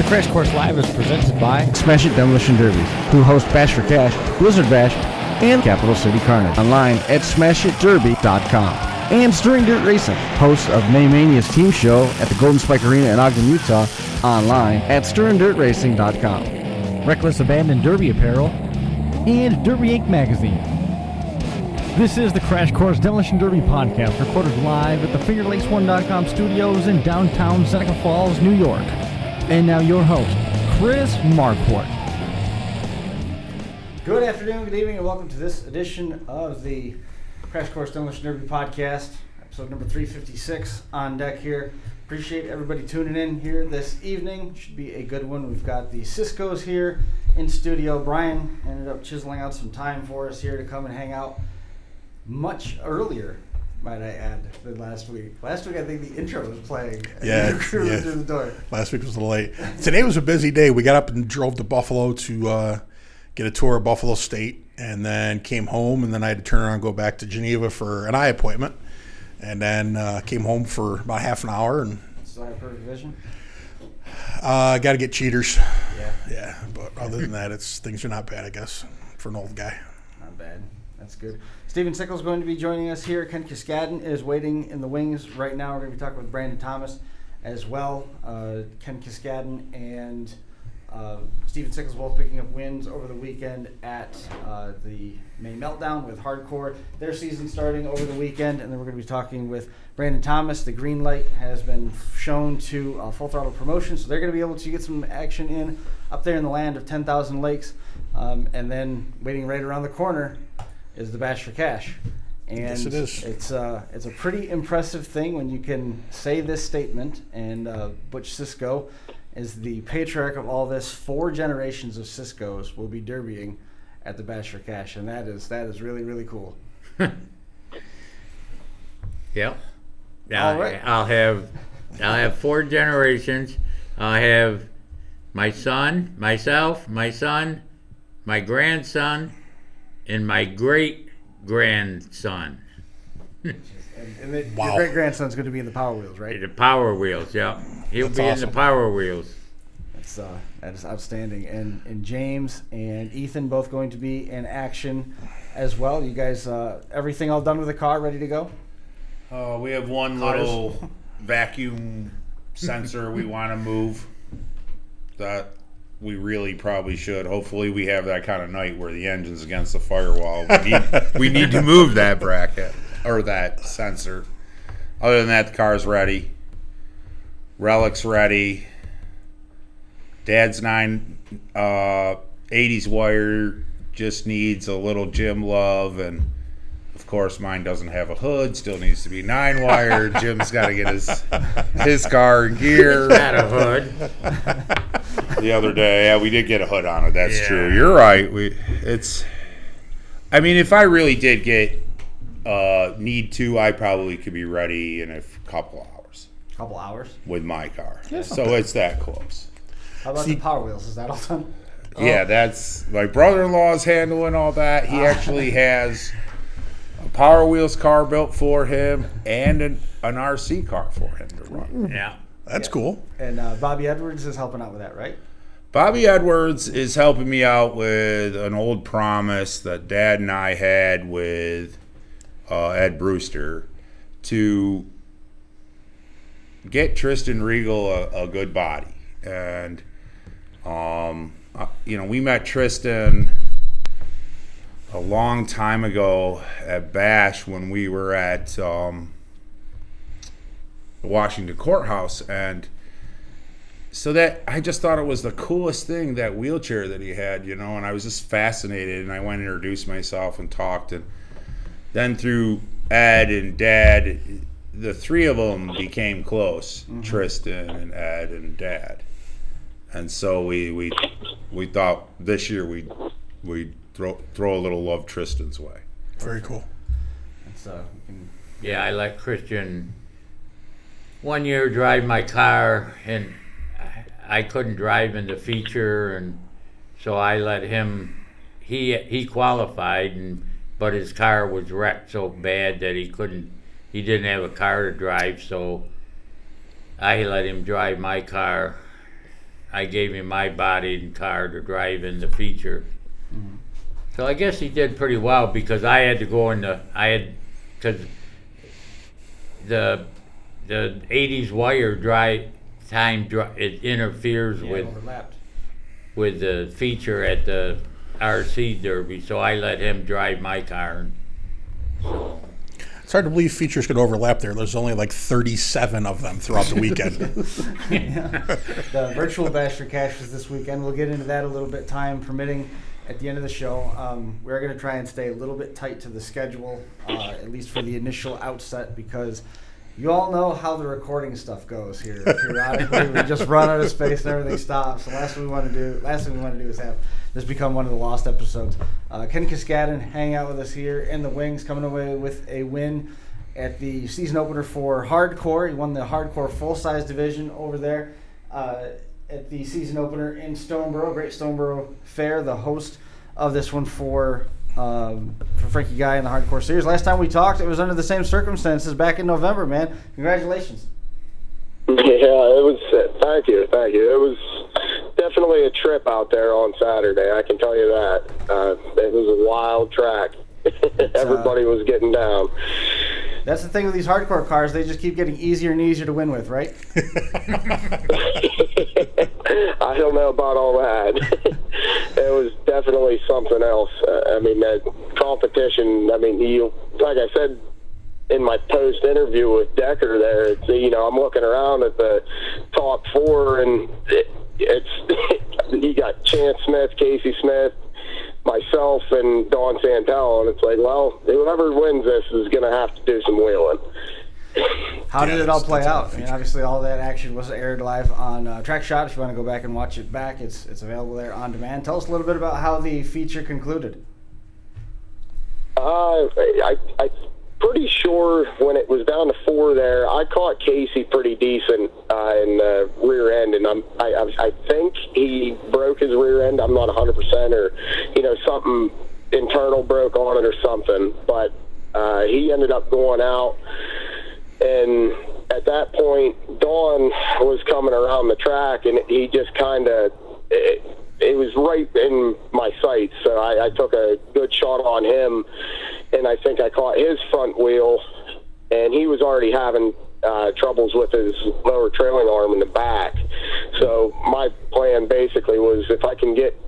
Crash Course Live is presented by Smash It Demolition Derbies, who host Bash for Cash, Blizzard Bash, and Capital City Carnage. Online at smashitderby.com. And Stirring Dirt Racing, hosts of May Mania's team show at the Golden Spike Arena in Ogden, Utah. Online at stirringdirtracing.com. Reckless Abandon Derby Apparel and Derby Inc. Magazine. This is the Crash Course Demolition Derby podcast, recorded live at the FingerLakes1.com studios in downtown Seneca Falls, New York. And now your host, Chris Marquardt. Good afternoon, good evening, and welcome to this edition of the Crash Course Demolition Derby podcast, episode number 356 on deck here. Appreciate everybody tuning in here this evening. Should be a good one. We've got the Ciscos here in studio. Brian ended up chiseling out some time for us here to come and hang out much earlier, might I add, than last week. Last week, I think the intro was playing. Yeah. Through the door. Last week was a little late. Today was a busy day. We got up and drove to Buffalo to get a tour of Buffalo State, and then came home, and then I had to turn around and go back to Geneva for an eye appointment, and then came home for about half an hour. And Still have perfect vision? got to get cheaters. Yeah. But other than that, things are not bad, I guess, for an old guy. Not Bad. That's good. Steven Sickles is going to be joining us here. Ken Kiskadden is waiting in the wings right now. We're going to be talking with Brandon Thomas as well. Ken Kiskadden and Ethan Cisco both picking up wins over the weekend at the May Meltdown with Hard Core. Their season starting over the weekend, and then we're going to be talking with Brandon Thomas. The green light has been shown to Full Throttle Promotion, so they're going to be able to get some action in up there in the land of 10,000 lakes. And then waiting right around the corner is the Bash for Cash. And yes, it is. It's a pretty impressive thing when you can say this statement, and Butch Cisco is the patriarch of all this. 4 generations of Ciscos will be derbying at the Bash for Cash, and that is really, really cool. Yep. All right. I'll have 4 generations. I'll have my son, myself, my son, my grandson, and my great-grandson. And Wow. Your great-grandson's going to be in the Power Wheels, right? The Power Wheels, yeah. He'll That's be awesome. in the Power Wheels. That is outstanding. And James and Ethan both going to be in action as well. You guys, everything all done with the car, ready to go? We have one little vacuum sensor we want to move that we really probably should. Hopefully we have that kind of night where the engine's against the firewall. We need to move that bracket or that sensor. Other than that, the car's ready. Relic's ready. Dad's 80s wire just needs a little gym love, and of course mine doesn't have a hood, still needs to be 9 wire. Jim's got to get his car in gear. Got a hood. The other day, yeah, we did get a hood on it. That's Yeah. true. You're right. I mean, if I really did get need to, I probably could be ready in a couple hours Couple hours. with my car. Yeah, So not bad. it's that close. How about the Power Wheels? Is that all done? Yeah, that's my brother-in-law's handling all that. He actually has a Power Wheels car built for him and an RC car for him to run. Yeah. That's cool. And Bobby Edwards is helping out with that, right? Bobby Edwards is helping me out with an old promise that Dad and I had with Ed Brewster to get Tristan Regal a good body. And, we met Tristan a long time ago at Bash when we were at the Washington Courthouse. And so that I just thought it was the coolest thing, that wheelchair that he had, and I was just fascinated, and I went and introduced myself and talked, and then through Ed and Dad, the 3 of them became close, Tristan and Ed and Dad. And so we thought this year we'd throw a little love Tristan's way. Very cool. Yeah, I let Christian one year drive my car, and I couldn't drive in the feature, and so I let him. He qualified, but his car was wrecked so bad that he didn't have a car to drive, so I let him drive my car. I gave him my body and car to drive in the feature. Mm-hmm. So I guess he did pretty well because I had to go in because the 80s wire it interferes Yeah, overlapped. with the feature at the RC Derby, so I let him drive my car. So It's hard to believe features could overlap there. There's only like 37 of them throughout the weekend. Yeah. The virtual Bash for Cash was this weekend. We'll get into that a little bit, time permitting, at the end of the show. We're going to try and stay a little bit tight to the schedule, at least for the initial outset, because you all know how the recording stuff goes here. Periodically, we just run out of space and everything stops. The last thing we want to do is have this become one of the lost episodes. Ken Kiskadden hanging out with us here in the wings, coming away with a win at the season opener for Hard Core. He won the Hard Core full-size division over there at the season opener in Stoneboro. Great Stoneboro Fair, the host of this one for Frankie Guy in the Hardcore Series. Last time we talked, it was under the same circumstances back in November, man. Congratulations. Yeah, it was. Thank you. It was definitely a trip out there on Saturday. I can tell you that. It was a wild track. Everybody was getting down. That's the thing with these hardcore cars; they just keep getting easier and easier to win with, right? I don't know about all that. It was definitely something else. I mean, that competition. I mean, like I said in my post interview with Decker, there, I'm looking around at the top four, and it's you got Chance Smith, Casey Smith, myself, and Don Santel, and it's like, well, whoever wins this is going to have to do some wheeling. How did it all play out? I mean, obviously, all that action was aired live on Track Shot. If you want to go back and watch it back, it's available there on demand. Tell us a little bit about how the feature concluded. I'm pretty sure when it was down to 4 there, I caught Casey pretty decent in the rear end, and I think he broke his rear end. I'm not 100%, or something internal broke on it or something, but he ended up going out. And at that point, Dawn was coming around the track, and he just kind of, it was right in my sights. So I took a good shot on him, and I think I caught his front wheel, and he was already having troubles with his lower trailing arm in the back. So my plan basically was, if I can get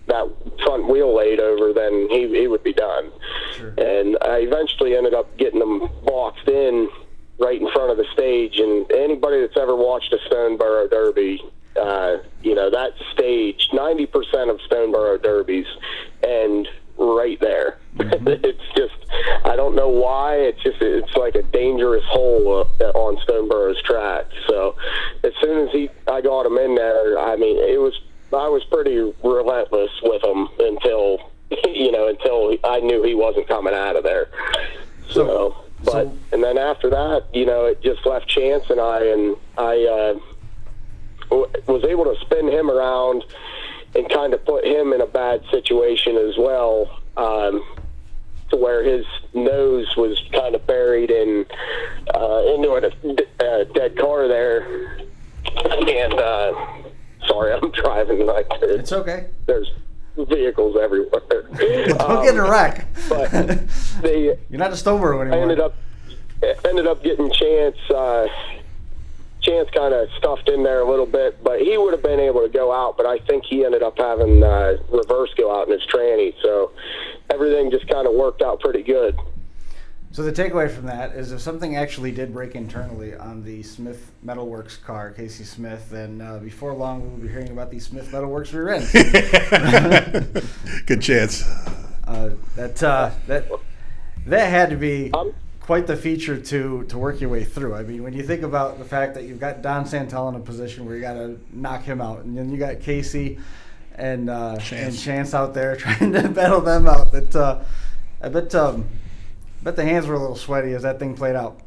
that front wheel laid over, then he would be done. Sure. And I eventually ended up getting him boxed in right in front of the stage, and anybody that's ever watched a Stoneboro Derby, that stage, 90% of Stoneboro Derbies end right there. Mm-hmm. It's just, I don't know why, it's like a dangerous hole on Stoneboro's track. So as soon as I got him in there, I mean, I was pretty relentless with him until I knew he wasn't coming out of there. And then after that, it just left Chance and I was able to spin him around and kind of put him in a bad situation as well, to where his nose was kind of buried into a dead car there. And sorry, I'm driving like it's okay. There's vehicles everywhere. Don't get in a wreck. But you're not a Stoneboro anymore. I ended up getting Chance. Chance kind of stuffed in there a little bit, but he would have been able to go out. But I think he ended up having reverse go out in his tranny. So everything just kind of worked out pretty good. So the takeaway from that is, if something actually did break internally on the Smith Metalworks car, Casey Smith, then before long we will be hearing about the Smith Metalworks rear end. Good chance. That had to be quite the feature to work your way through. I mean, when you think about the fact that you've got Don Santel in a position where you got to knock him out, and then you got Casey and Chance out there trying to battle them out. That I bet the hands were a little sweaty as that thing played out.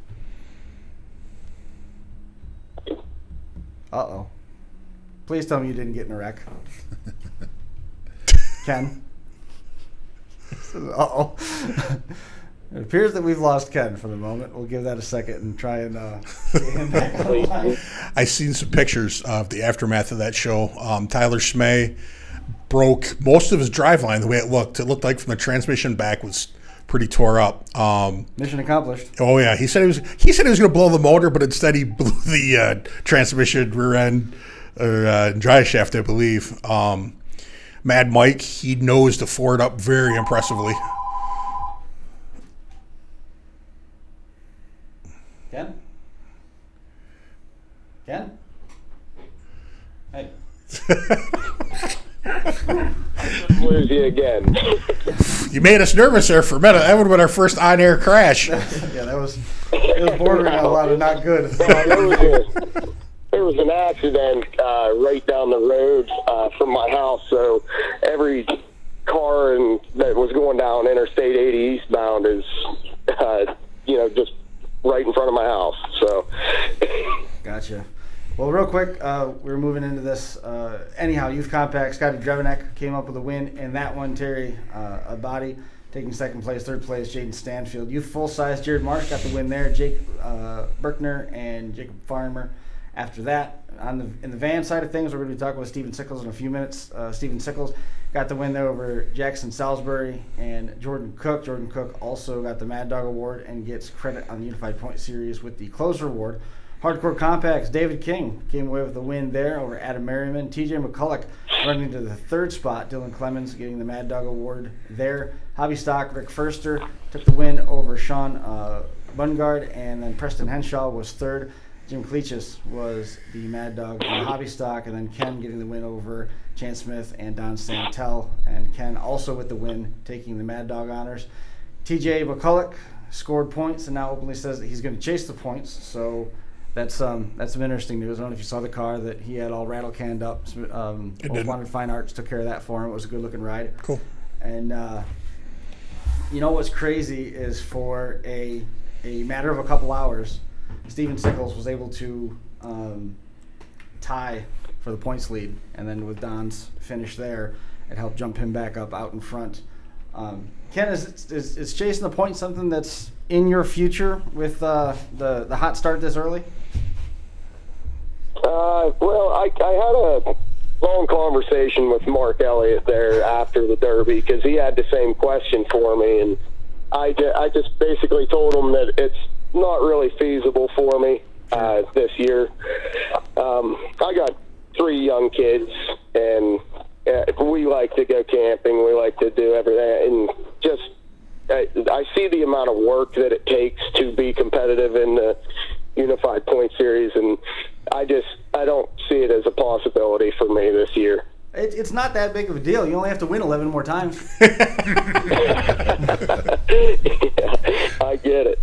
Uh-oh. Please tell me you didn't get in a wreck. Ken? Uh-oh. It appears that we've lost Ken for the moment. We'll give that a second and try and get him back on the line. I seen some pictures of the aftermath of that show. Tyler Smay broke most of his driveline the way it looked. It looked like from the transmission back was pretty tore up. Mission accomplished. Oh yeah, he said he was going to blow the motor, but instead he blew the transmission rear end or drive shaft, I believe. Mad Mike, he nosed the Ford up very impressively. Ken? Hey. Lose you again. You made us nervous there for a minute. That would have been our first on-air crash. Yeah, it was bordering on a lot of not good. There was an accident right down the road from my house, so every car that was going down Interstate 80 eastbound is, just right in front of my house. So, gotcha. Well, real quick, we're moving into this. Anyhow, Youth Compact, Scotty Drevenek came up with a win in that one. Terry Abadi taking second place, third place, Jaden Stanfield. Youth full size, Jared Marsh got the win there. Jake Berkner and Jacob Farmer. After that, in the van side of things, we're going to be talking with Steven Sickles in a few minutes. Steven Sickles got the win there over Jackson Salisbury and Jordan Cook. Jordan Cook also got the Mad Dog Award and gets credit on the Unified Point Series with the Closer Award. Hardcore Compacts, David King came away with the win there over Adam Merriman. TJ McCulloch running to the third spot. Dylan Clemens getting the Mad Dog Award there. Hobby Stock, Rick Furster took the win over Sean Bungard, and then Preston Henshaw was third. Jim Cleachus was the Mad Dog in the Hobby Stock, and then Ken getting the win over Chance Smith and Don Santel, and Ken also with the win, taking the Mad Dog honors. TJ McCulloch scored points and now openly says that he's going to chase the points, so that's some interesting news. I don't know if you saw the car that he had all rattle canned up. Most Wanted Fine Arts took care of that for him. It was a good looking ride. Cool. And you know what's crazy is for a matter of a couple hours, Steven Sickles was able to tie for the points lead, and then with Don's finish there, it helped jump him back up out in front. Ken, is chasing the point something that's in your future with the hot start this early? Well, I had a long conversation with Mark Elliott there after the Derby because he had the same question for me, and I just basically told him that it's not really feasible for me this year. I got 3 young kids, and we like to go camping. We like to do everything, and just I see the amount of work that it takes to be competitive in the Unified Point Series, and I don't see it as a possibility for me this year. It's not that big of a deal. You only have to win 11 more times. Yeah, I get it.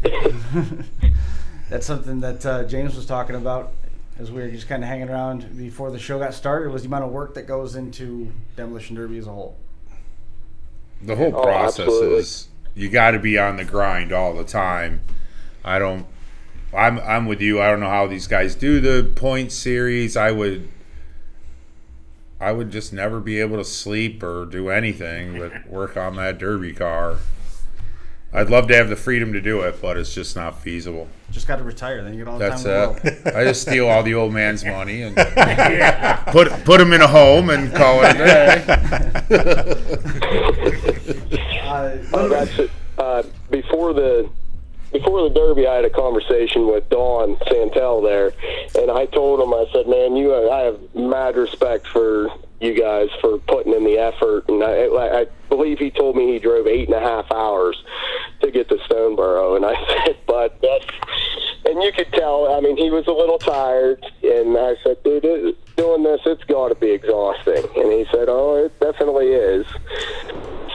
That's something that James was talking about as we were just kind of hanging around before the show got started, was the amount of work that goes into Demolition Derby as a whole. The whole process is you got to be on the grind all the time. I'm with you. I don't know how these guys do the point series. I would just never be able to sleep or do anything but work on that Derby car. I'd love to have the freedom to do it, but it's just not feasible. Just got to retire, then you get all the That's time in the world. I just steal all the old man's money and put him in a home and call it a day. That's it. Before the Derby, I had a conversation with Don Santel there, and I told him, I said, man, I have mad respect for you guys for putting in the effort, and I believe he told me he drove 8.5 hours to get to Stoneborough, and I said, but and you could tell, I mean, he was a little tired, and I said, dude, doing this, it's got to be exhausting, and he said, oh, it definitely is.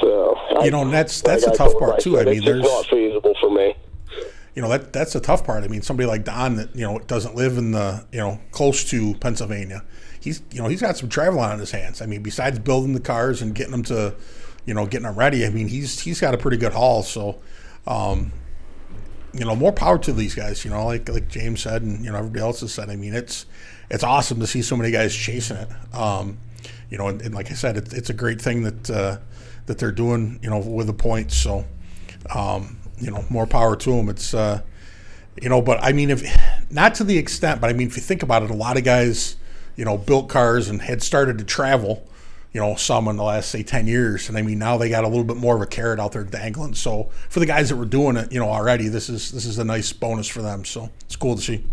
So, that's a tough part too. I mean, it's not feasible for me. That's the tough part. I mean, somebody like Don that doesn't live in the close to Pennsylvania. He's got some travel on his hands. I mean, besides building the cars and getting them to, getting them ready. I mean, he's got a pretty good haul. So, more power to these guys. Like James said, and everybody else has said. I mean, it's awesome to see so many guys chasing it. And like I said, it's a great thing that they're doing. With the points. So. more power to them. It's but I mean, if not to the extent, but I mean, if you think about it, a lot of guys, built cars and had started to travel, some in the last, say, 10 years. And I mean, now they got a little bit more of a carrot out there dangling. So for the guys that were doing it, already, this is a nice bonus for them. So it's cool to see.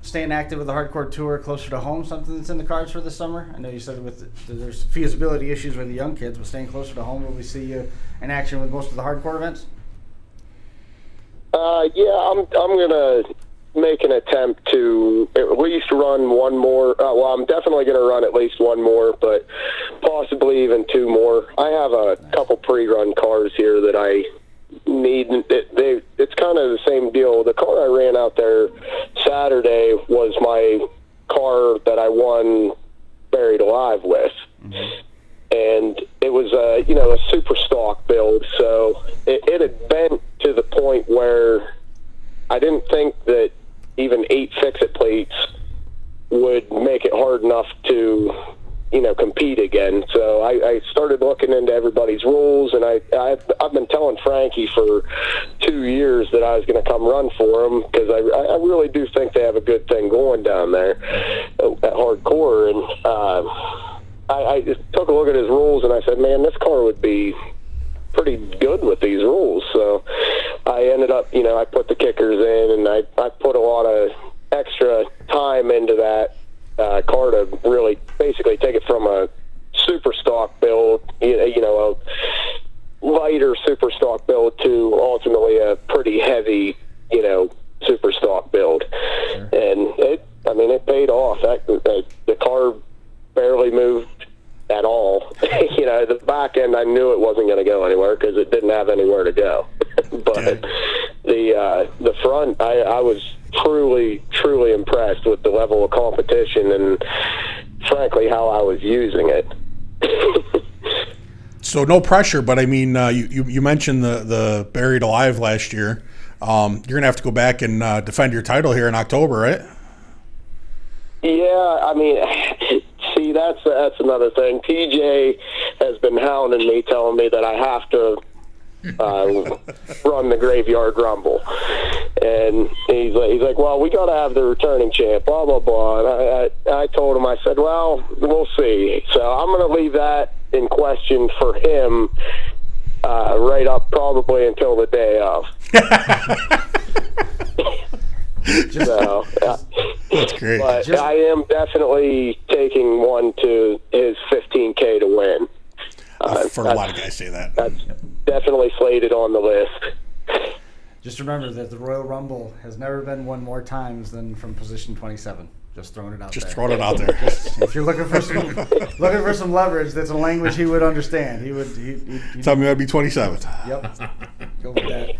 Staying active with the Hard Core Tour closer to home, something that's in the cards for this summer? I know you said there's feasibility issues with the young kids, but staying closer to home, will we see you in action with most of the Hard Core events? Yeah, I'm going to make an attempt to at least run one more. I'm definitely going to run at least one more, but possibly even two more. I have a couple pre-run cars here that I need. It's kind of the same deal. The car I ran out there Saturday was my car that I won Buried Alive with. Mm-hmm. And it was a super stock build, so it had been to the point where I didn't think that even 8 fix-it plates would make it hard enough to compete again. So I started looking into everybody's rules, and I've been telling Frankie for 2 years that I was going to come run for them, because I really do think they have a good thing going down there at Hard Core. And I just took a look at his rules, and I said, man, this car would be pretty good with these rules. So I ended up, I put the kickers in, and I put a lot of extra time into that car to really basically take it from a super stock build, a lighter super stock build, to ultimately a pretty heavy, super stock build. Sure. And it paid off. The car barely moved at all. The back end, I knew it wasn't going to go anywhere because it didn't have anywhere to go. But the front, I was truly impressed with the level of competition and, frankly, how I was using it. So no pressure, but I mean, you mentioned the Buried Alive last year. You're going to have to go back and defend your title here in October, right? Yeah, I mean, see, that's another thing. TJ has been hounding me, telling me that I have to run the Graveyard Rumble, and he's like, well, we got to have the returning champ, blah blah blah. And I told him, I said, well, we'll see. So I'm going to leave that in question for him, right up probably until the day of. So, that's great. But I am definitely taking one to his 15K to win. For a lot of guys say that. That's definitely slated on the list. Just remember that the Royal Rumble has never been won more times than from position 27. Just throwing it out there. Just throwing it out there. If you're looking for some leverage, that's a language he would understand. He'd tell me I'd be 27th. Yep. Go with that.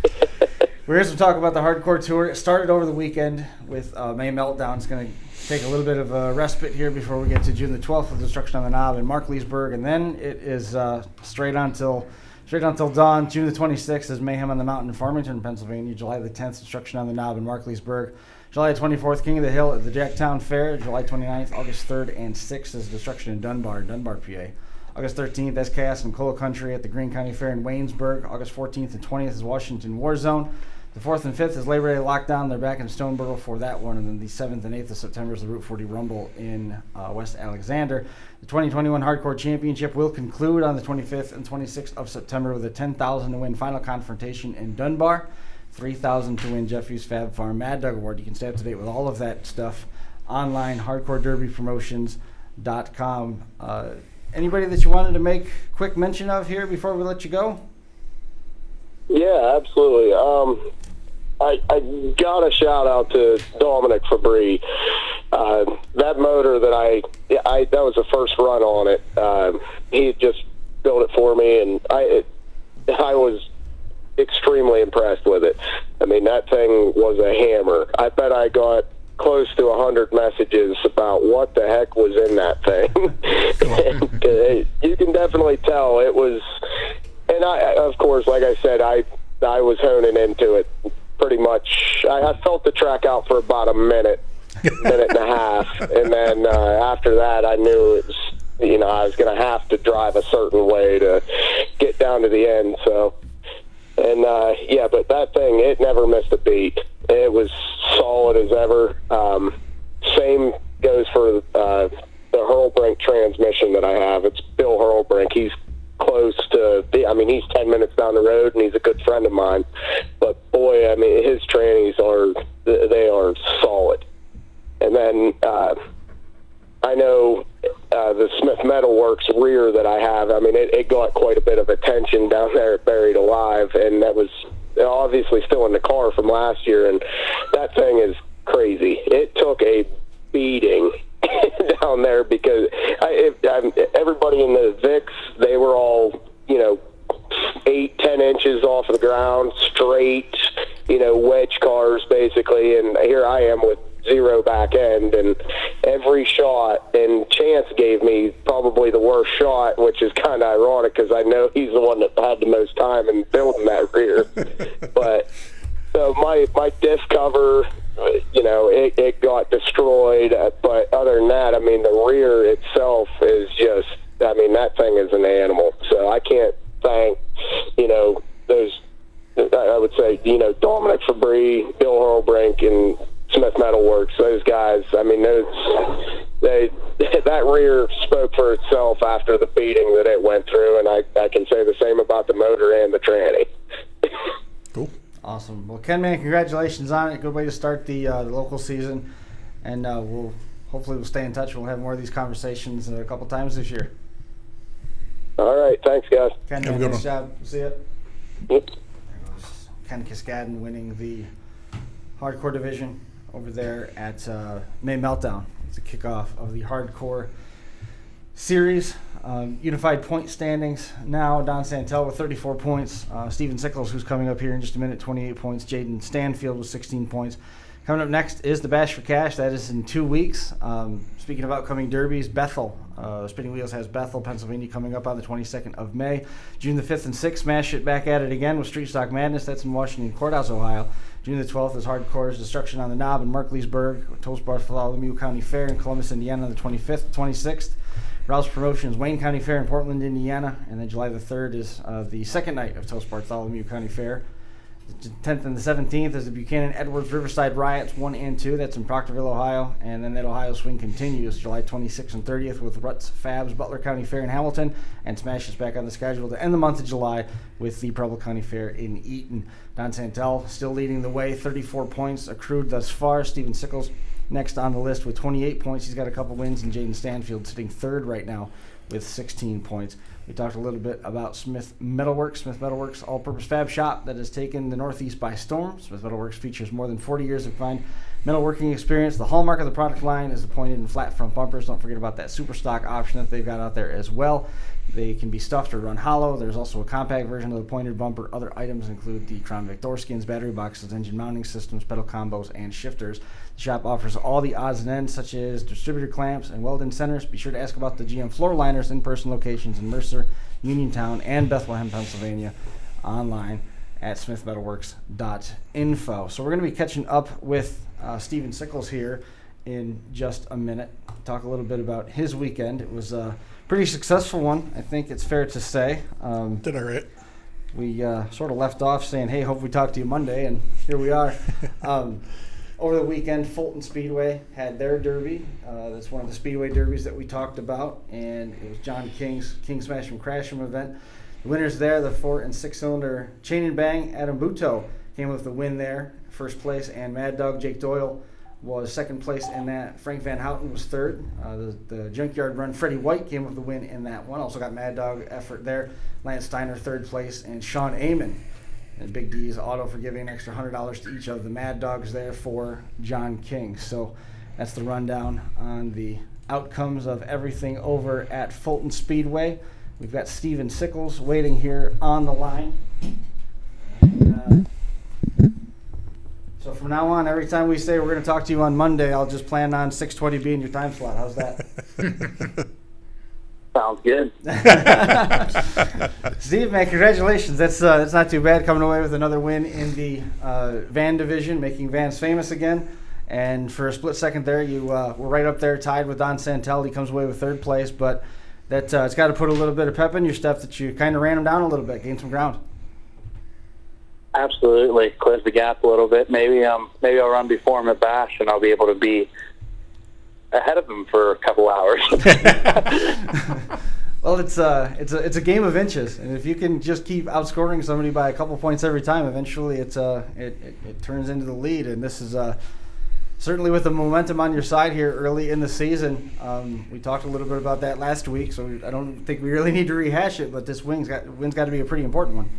We're here to talk about the Hard Core Tour. It started over the weekend with May Meltdown. It's going to take a little bit of a respite here before we get to June the 12th with Destruction on the Knob in Markleysburg, and then it is straight on till dawn. June the 26th is Mayhem on the Mountain in Farmington, Pennsylvania. July the 10th, Destruction on the Knob in Markleysburg. July 24th, King of the Hill at the Jacktown Fair. July 29th, August 3rd, and 6th is Destruction in Dunbar, PA. August 13th, SKS and Cola Country at the Greene County Fair in Waynesburg. August 14th and 20th is Washington War Zone. The 4th and 5th is Labor Day Lockdown. They're back in Stoneboro for that one. And then the 7th and 8th of September is the Route 40 Rumble in West Alexander. The 2021 Hardcore Championship will conclude on the 25th and 26th of September with a $10,000 to win final confrontation in Dunbar. $3,000 to win Jeffy's Fab Farm Mad Dog Award. You can stay up to date with all of that stuff online, hardcorederbypromotions.com. Anybody that you wanted to make quick mention of here before we let you go? Yeah, absolutely. I got a shout out to Dominic Fabry. That motor that that was the first run on it. He just built it for me, and I was extremely impressed with it. I mean, that thing was a hammer. I bet I got close to 100 messages about what the heck was in that thing. You can definitely tell it was. And of course, like I said, I was honing into it pretty much. I felt the track out for about a minute and a half, and then after that, I knew it was, I was going to have to drive a certain way to get down to the end. So And yeah, but that thing, it never missed a beat. It was solid as ever. Same goes for the Hurlbrink transmission that I have. It's Bill Hurlbrink. He's close to he's 10 minutes down the road, and he's a good friend of mine. But boy, I mean, his trannies are solid. And then I know the Smith Metalworks rear that I have, I mean, it got quite a bit of attention down there at Buried Alive, and that was obviously still in the car from last year, and that thing is crazy. It took a beating down there because everybody in the Vicks, they were all, 8-10 inches off of the ground, straight, wedge cars basically, and here I am with zero back end, and every shot, and Chance gave me probably the worst shot, which is kind of ironic because I know he's the one that had the most time in building that rear. But so my diff cover, it got destroyed, but other than that, I mean, the rear itself is just, I mean, that thing is an animal. So I can't thank, those, I would say, Dominic Fabry, Bill Hurlbrink, and Smith Metalworks, those guys, I mean, that rear spoke for itself after the beating that it went through, and I can say the same about the motor and the tranny. Cool. Awesome. Well, Ken, man, congratulations on it. Good way to start the local season, and hopefully we'll stay in touch. We'll have more of these conversations a couple times this year. All right. Thanks, guys. Ken, Have a man, good nice one. job. See ya. Yep. There goes Ken Kiskadden winning the Hard Core division over there at May Meltdown. It's a kickoff of the Hard Core series. Unified point standings now. Don Santel with 34 points. Steven Sickles, who's coming up here in just a minute, 28 points. Jaden Stanfield with 16 points. Coming up next is the Bash for Cash. That is in 2 weeks. Speaking of upcoming derbies, Bethel. Spinning Wheels has Bethel, Pennsylvania coming up on the 22nd of May. June the 5th and 6th, Smash It back at it again with Street Stock Madness. That's in Washington Courthouse, Ohio. June the 12th is Hard Core's Destruction on the Knob in Markleysburg. Toast Bartholomew County Fair in Columbus, Indiana on the 25th, 26th. Rouse Promotions, Wayne County Fair in Portland, Indiana. And then July the 3rd is the second night of Toast Bartholomew County Fair. The 10th and the 17th is the Buchanan Edwards Riverside Riots 1 and 2. That's in Proctorville, Ohio. And then that Ohio swing continues July 26th and 30th with Ruts Fabs Butler County Fair in Hamilton. And Smash is back on the schedule to end the month of July with the Preble County Fair in Eaton. Don Santel still leading the way, 34 points accrued thus far. Steven Sickles next on the list with 28 points. He's got a couple wins, and Jaden Stanfield sitting third right now with 16 points. We talked a little bit about Smith Metalworks. Smith Metalworks, all-purpose fab shop that has taken the Northeast by storm. Smith Metalworks features more than 40 years of fine metalworking experience. The hallmark of the product line is the pointed and flat front bumpers. Don't forget about that super stock option that they've got out there as well. They can be stuffed or run hollow. There's also a compact version of the pointed bumper. Other items include the Crown Vic door skins, battery boxes, engine mounting systems, pedal combos, and shifters. The shop offers all the odds and ends, such as distributor clamps and welding centers. Be sure to ask about the GM floor liners in-person locations in Mercer, Uniontown, and Bethlehem, Pennsylvania, online at smithmetalworks.info. So we're going to be catching up with Steven Sickles here in just a minute. Talk a little bit about his weekend. It was a pretty successful one, I think it's fair to say. Did I right? We sort of left off saying, hey, hope we talk to you Monday, and here we are. Over the weekend, Fulton Speedway had their derby. That's one of the Speedway derbies that we talked about, and it was John King's King Smash from Crash'em event. The winners there, the 4- and 6-cylinder Chain and Bang, Adam Butow came with the win there, first place, and Mad Dog Jake Doyle was second place in that. Frank Van Houten was third. The Junkyard Run Freddie White came with the win in that one. Also got Mad Dog effort there. Lance Steiner third place, and Sean Amon and Big D's Auto for giving an extra $100 to each of the Mad Dogs there for John King. So that's the rundown on the outcomes of everything over at Fulton Speedway. We've got Steven Sickles waiting here on the line. So from now on, every time we say we're going to talk to you on Monday, I'll just plan on 6:20 being your time slot. How's that? Sounds good. Steve, man, congratulations. That's not too bad, coming away with another win in the van division, making vans famous again. And for a split second there, you were right up there, tied with Don Santel. He comes away with third place, but that it's got to put a little bit of pep in your step that you kind of ran him down a little bit, gained some ground. Absolutely. Close the gap a little bit. Maybe I'll run before him at Bash, and I'll be able to be ahead of him for a couple hours. Well, it's a game of inches, and if you can just keep outscoring somebody by a couple points every time, eventually it turns into the lead. And this is certainly with the momentum on your side here early in the season. We talked a little bit about that last week, so I don't think we really need to rehash it. But this win's got to be a pretty important one.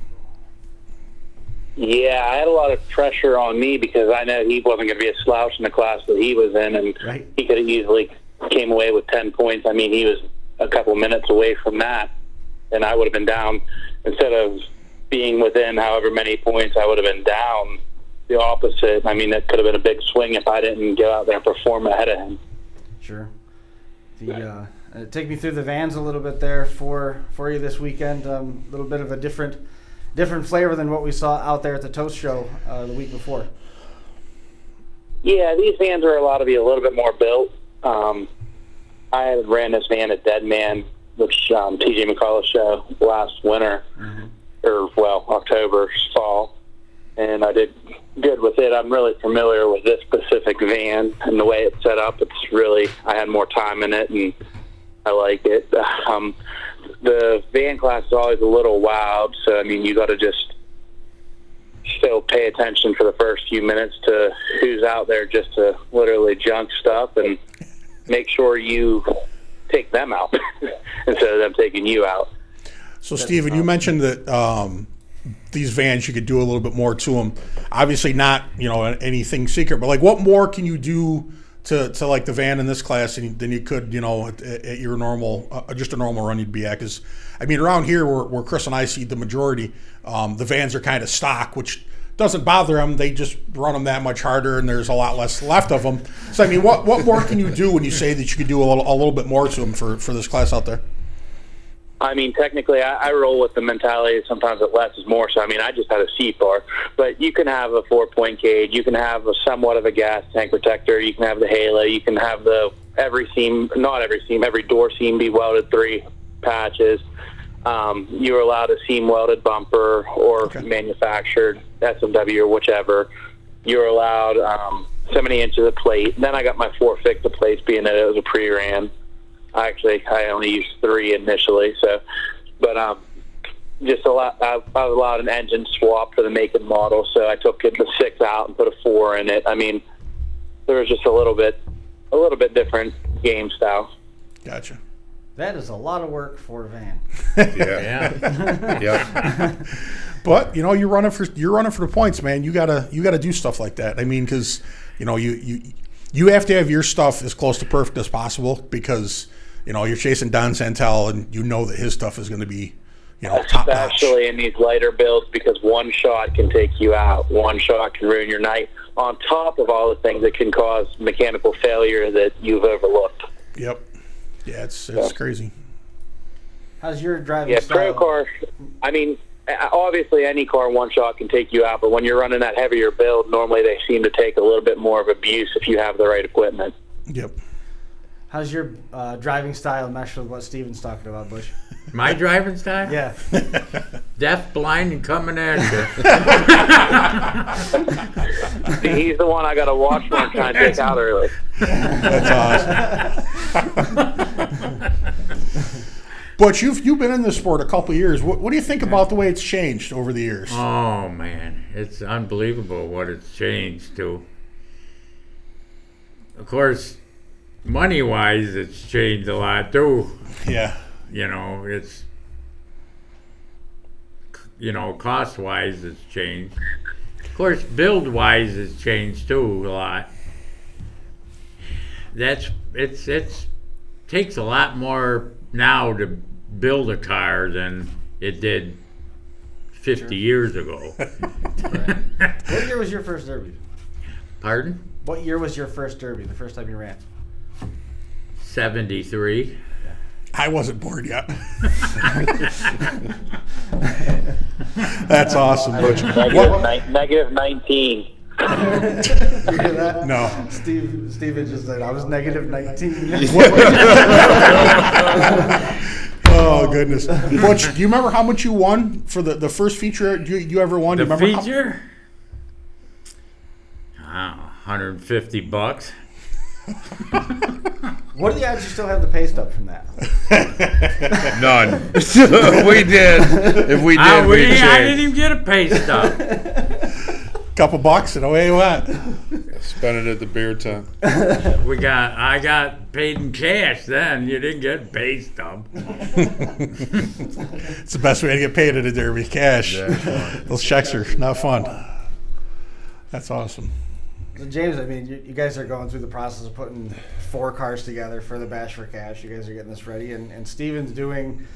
Yeah, I had a lot of pressure on me because I know he wasn't going to be a slouch in the class that he was in, and right. He could have easily came away with 10 points. I mean, he was a couple minutes away from that, and I would have been down. Instead of being within however many points, I would have been down the opposite. I mean, that could have been a big swing if I didn't go out there and perform ahead of him. Sure. Take me through the vans a little bit there for you this weekend. A little bit of a different flavor than what we saw out there at the Toast Show the week before. Yeah, these vans are a little bit more built. I had ran this van at Dead Man, which TJ McCullough's show last winter, October, fall, and I did good with it. I'm really familiar with this specific van and the way it's set up. It's really, I had more time in it, and I like it. The van class is always a little wild, so I mean, you got to just still pay attention for the first few minutes to who's out there just to literally junk stuff and make sure you take them out instead of them taking you out. So, Steven, you mentioned that these vans, you could do a little bit more to them. Obviously not, anything secret, but like what more can you do to like the van in this class than you could, at your normal, just a normal run you'd be at? Because, I mean, around here where Chris and I see the majority, the vans are kind of stock, which doesn't bother them. They just run them that much harder, and there's a lot less left of them. So, I mean, what more can you do when you say that you could do a little bit more to them for this class out there? I mean, technically, I roll with the mentality sometimes that less is more. So, I mean, I just had a C-bar. But you can have a 4-point cage. You can have somewhat of a gas tank protector. You can have the halo. You can have every door seam be welded 3 patches. You're allowed a seam welded bumper or manufactured SMW or whichever. You're allowed so many inches of plate. Then I got my 4 Ficta plates, being that it was a pre-ran. I only used 3 initially, but just I allowed an engine swap for the make and model, so I took the 6 out and put a 4 in it. I mean, there was just a little bit different game style. Gotcha. That is a lot of work for a van. Yeah. But you're running for the points, man. You gotta do stuff like that. I mean, because you have to have your stuff as close to perfect as possible because you're chasing Don Santel and that his stuff is going to be top notch. Especially in these lighter builds, because one shot can take you out. One shot can ruin your night. On top of all the things that can cause mechanical failure that you've overlooked. Yep. Yeah, it's crazy. How's your driving style? Pro car, I mean, obviously any car one shot can take you out, but when you're running that heavier build, normally they seem to take a little bit more of abuse if you have the right equipment. Yep. How's your driving style mesh with what Steven's talking about, Butch? My driving style? Yeah. Deaf, blind, and coming at you. He's the one I got to watch for and try and take out early. That's awesome. But you've been in this sport a couple of years. What do you think about the way it's changed over the years? Oh, man. It's unbelievable what it's changed to. Of course, money-wise, it's changed a lot, too. Yeah. It's, cost-wise, it's changed. Of course, build-wise, it's changed, too, a lot. It's takes a lot more now to build a car than it did 50 years ago. What year was your first Derby? Pardon? What year was your first Derby, the first time you ran? 73. I wasn't born yet. That's awesome, Butch. Negative 19. You hear that? No. Steven just said, I was negative 19. Oh goodness, Butch, do you remember how much you won for the first feature you ever won? The do you remember feature? $150. What are the odds you still have the pay stub from that? None. We did. If we did, I we'd didn't change. even get a pay stub. Couple bucks and away you went. Spent it at the beer tent. I got paid in cash then. You didn't get a pay stub. It's the best way to get paid at a derby, cash. Yeah. Those checks are not fun. That's awesome. So James, I mean, you guys are going through the process of putting 4 cars together for the Bash for Cash. You guys are getting this ready, and Steven's doing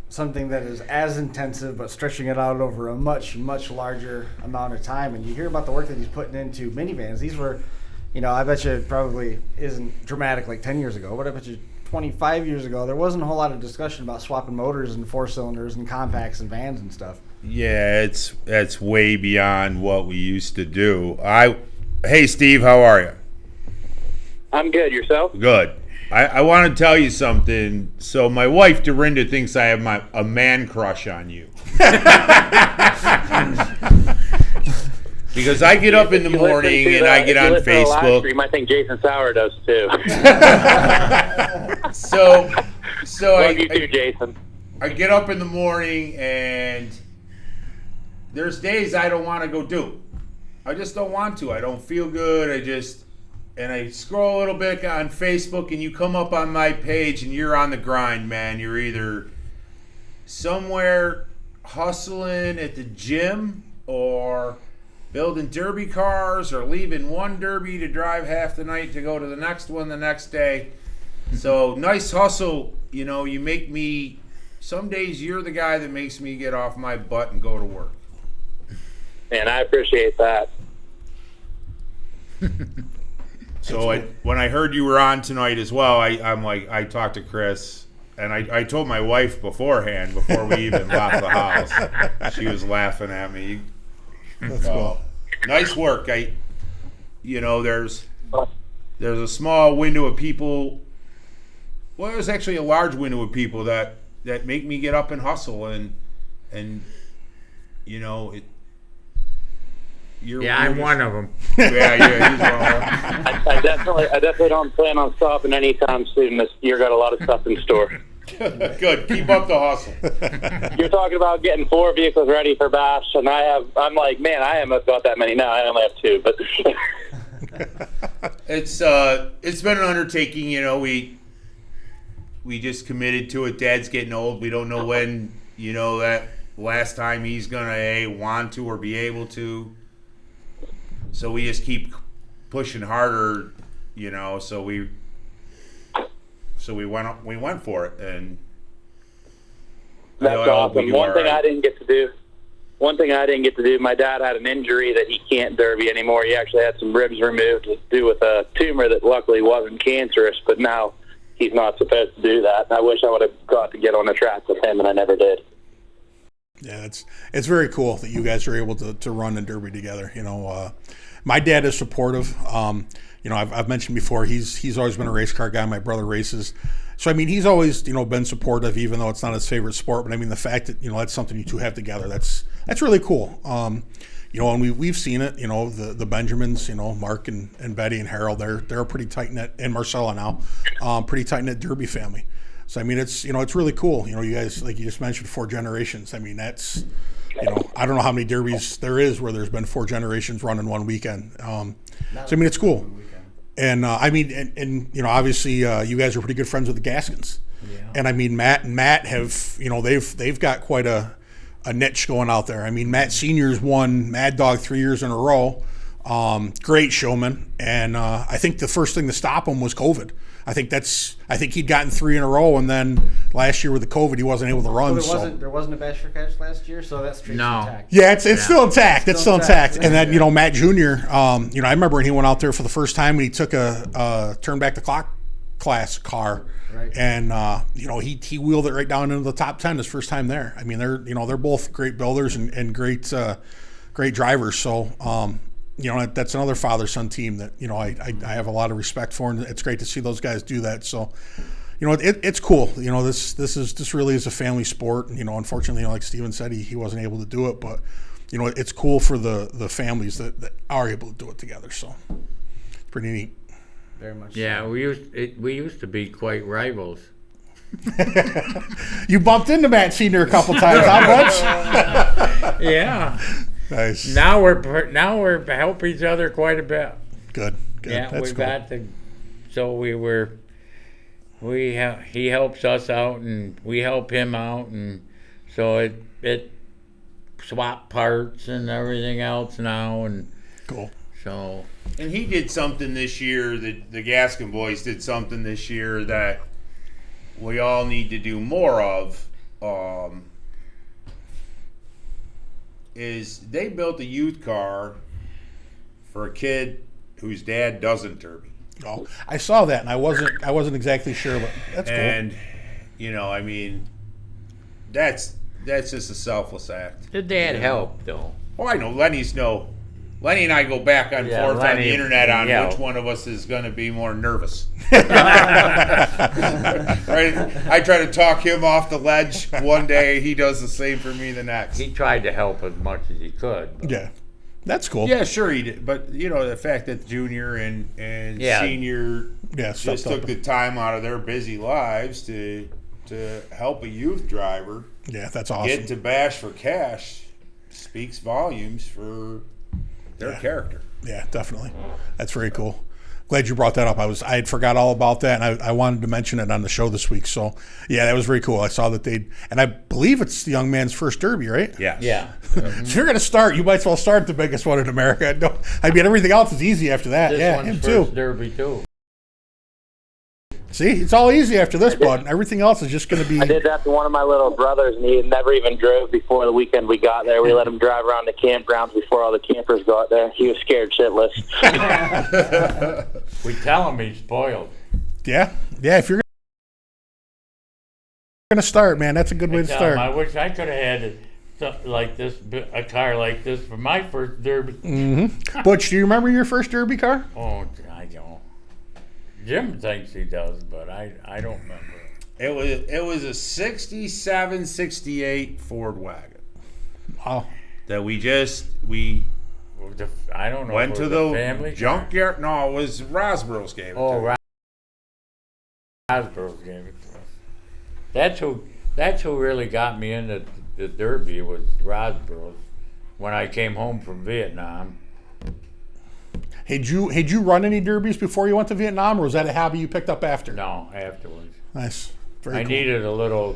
something that is as intensive, but stretching it out over a much, much larger amount of time. And you hear about the work that he's putting into minivans. These were, I bet you it probably isn't dramatic like 10 years ago, but I bet you 25 years ago, there wasn't a whole lot of discussion about swapping motors and 4-cylinders and compacts and vans and stuff. Yeah, it's way beyond what we used to do. Hey, Steve, how are you? I'm good. Yourself? Good. I want to tell you something. So my wife Dorinda thinks I have a man crush on you. Because I get up in the morning and I get on Facebook. Stream, I think Jason Sauer does too. So Love you too, Jason. I get up in the morning and there's days I don't want to go do. I just don't want to. I don't feel good. And I scroll a little bit on Facebook and you come up on my page and you're on the grind, man. You're either somewhere hustling at the gym or building derby cars or leaving one derby to drive half the night to go to the next one the next day. So nice hustle. You make me, some days you're the guy that makes me get off my butt and go to work. And I appreciate that. So when I heard you were on tonight as well, I talked to Chris, and I told my wife beforehand, before we even left the house. She was laughing at me. That's cool. Nice work. There's a small window of people. Well, there's actually a large window of people that make me get up and hustle, and it. I'm one of them. Yeah, he's one of them. I definitely don't plan on stopping anytime soon. This year got a lot of stuff in store. Good. Keep up the hustle. You're talking about getting 4 vehicles ready for Bash, and I'm like, man, I haven't got that many now. I only have 2, but it's been an undertaking. We just committed to it. Dad's getting old. We don't know when that last time he's gonna want to or be able to. So we just keep pushing harder, So we went for it, and that's awesome. One thing I didn't get to do. My dad had an injury that he can't derby anymore. He actually had some ribs removed to do with a tumor that luckily wasn't cancerous, but now he's not supposed to do that. I wish I would have got to get on the track with him, and I never did. Yeah, it's very cool that you guys are able to run and derby together. My dad is supportive. I've mentioned before he's always been a race car guy. My brother races, so he's always been supportive, even though it's not his favorite sport. But the fact that that's something you two have together, that's really cool. And we've seen it. The Benjamins, Mark and Betty and Harold, they're a pretty tight knit, and Marcella now, pretty tight knit derby family. So it's really cool. You guys, like you just mentioned, 4 generations. That's I don't know how many derbies there is where there's been 4 generations run in one weekend. It's cool. And obviously you guys are pretty good friends with the Gaskets. Yeah. And Matt have they've got quite a niche going out there. Matt Senior's won Mad Dog 3 years in a row. Great showman, and I think the first thing to stop him was COVID. I think he'd gotten 3 in a row, and then last year with the COVID, he wasn't able to run. So there wasn't a Bash for Cash last year, so that streak's intact. Yeah, it's still intact. It's still intact. And then Matt Jr. I remember when he went out there for the first time, and he took a turn back the clock class car, right. And he wheeled it right down into the top 10 his first time there. They're both great builders and great drivers. So. That's another father-son team that I have a lot of respect for, and it's great to see those guys do that. So, it's cool. This really is a family sport. And, unfortunately, like Steven said, he wasn't able to do it, but it's cool for the families that are able to do it together. So it's pretty neat. Very much. Yeah, so. we used to be quite rivals. You bumped into Matt Senior a couple times, huh, Butch? Yeah. Nice. Now we're help each other quite a bit. Good. Yeah, That's we cool. got he helps us out and we help him out, and so it swap parts and everything else now, and Cool. so. And he did something this year, the Gasket boys did something this year that we all need to do more of, is they built a youth car for a kid whose dad doesn't derby. Oh, I saw that, and I wasn't exactly sure, but that's cool. And, that's just a selfless act. The dad helped, though. Oh, I know. Lenny and I go back and Yeah, forth on Lenny, the internet on yeah. which one of us is going to be more nervous. Right? I try to talk him off the ledge one day. He does the same for me the next. He tried to help as much as he could. But Yeah, that's cool. Yeah, sure he did. But, the fact that junior and Yeah. senior Yeah, just stepped took up. the time out of their busy lives to help a youth driver Yeah, that's awesome. get to bash for cash speaks volumes for their character. Yeah, definitely. That's very cool. Glad you brought that up. I had forgot all about that, and I wanted to mention it on the show this week. So, yeah, that was very cool. I saw that and I believe it's the young man's first derby, right? Yeah. Yeah. So if you're going to start, you might as well start the biggest one in America. Everything else is easy after that. This Yeah, one's him first too. derby, too. See, it's all easy after this, bud. Everything else is just going to be. I did that to one of my little brothers, and he had never even drove before the weekend we got there. We let him drive around the campgrounds before all the campers got there. He was scared shitless. We tell him he's spoiled. Yeah. If you're going to start, man, that's a good way to Tell him, start. I wish I could have had a car like this for my first derby. Butch, do you remember your first derby car? Oh, I don't. Jim thinks he does, but I don't remember. It was a 67, 68 Ford wagon Wow. that we I don't know. went if to it was the a family car. junkyard. No, it was Rosboro's gave it Oh, to. Rosborough gave it to us. That's who really got me into the derby was Rosborough. When I came home from Vietnam. Had you run any derbies before you went to Vietnam, or was that a hobby you picked up after? No, afterwards. Nice. Very I cool. needed a little,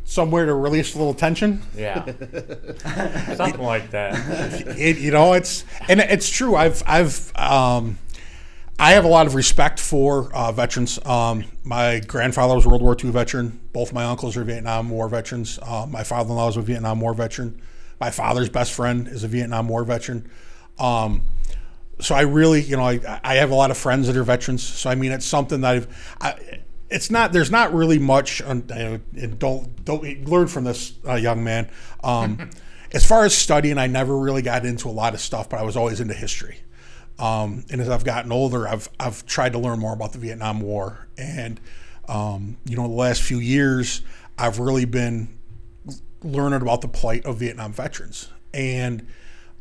Somewhere to release a little tension. yeah, something like that. It's true. I have a lot of respect for veterans. My grandfather was a World War II veteran. Both my uncles are Vietnam War veterans. My father-in-law is a Vietnam War veteran. My father's best friend is a Vietnam War veteran. So I really, I have a lot of friends that are veterans. So I mean, it's something that there's not really much, and don't learn from this young man. As far as studying, I never really got into a lot of stuff, but I was always into history. And as I've gotten older, I've tried to learn more about the Vietnam War. And, the last few years, I've really been learning about the plight of Vietnam veterans. And,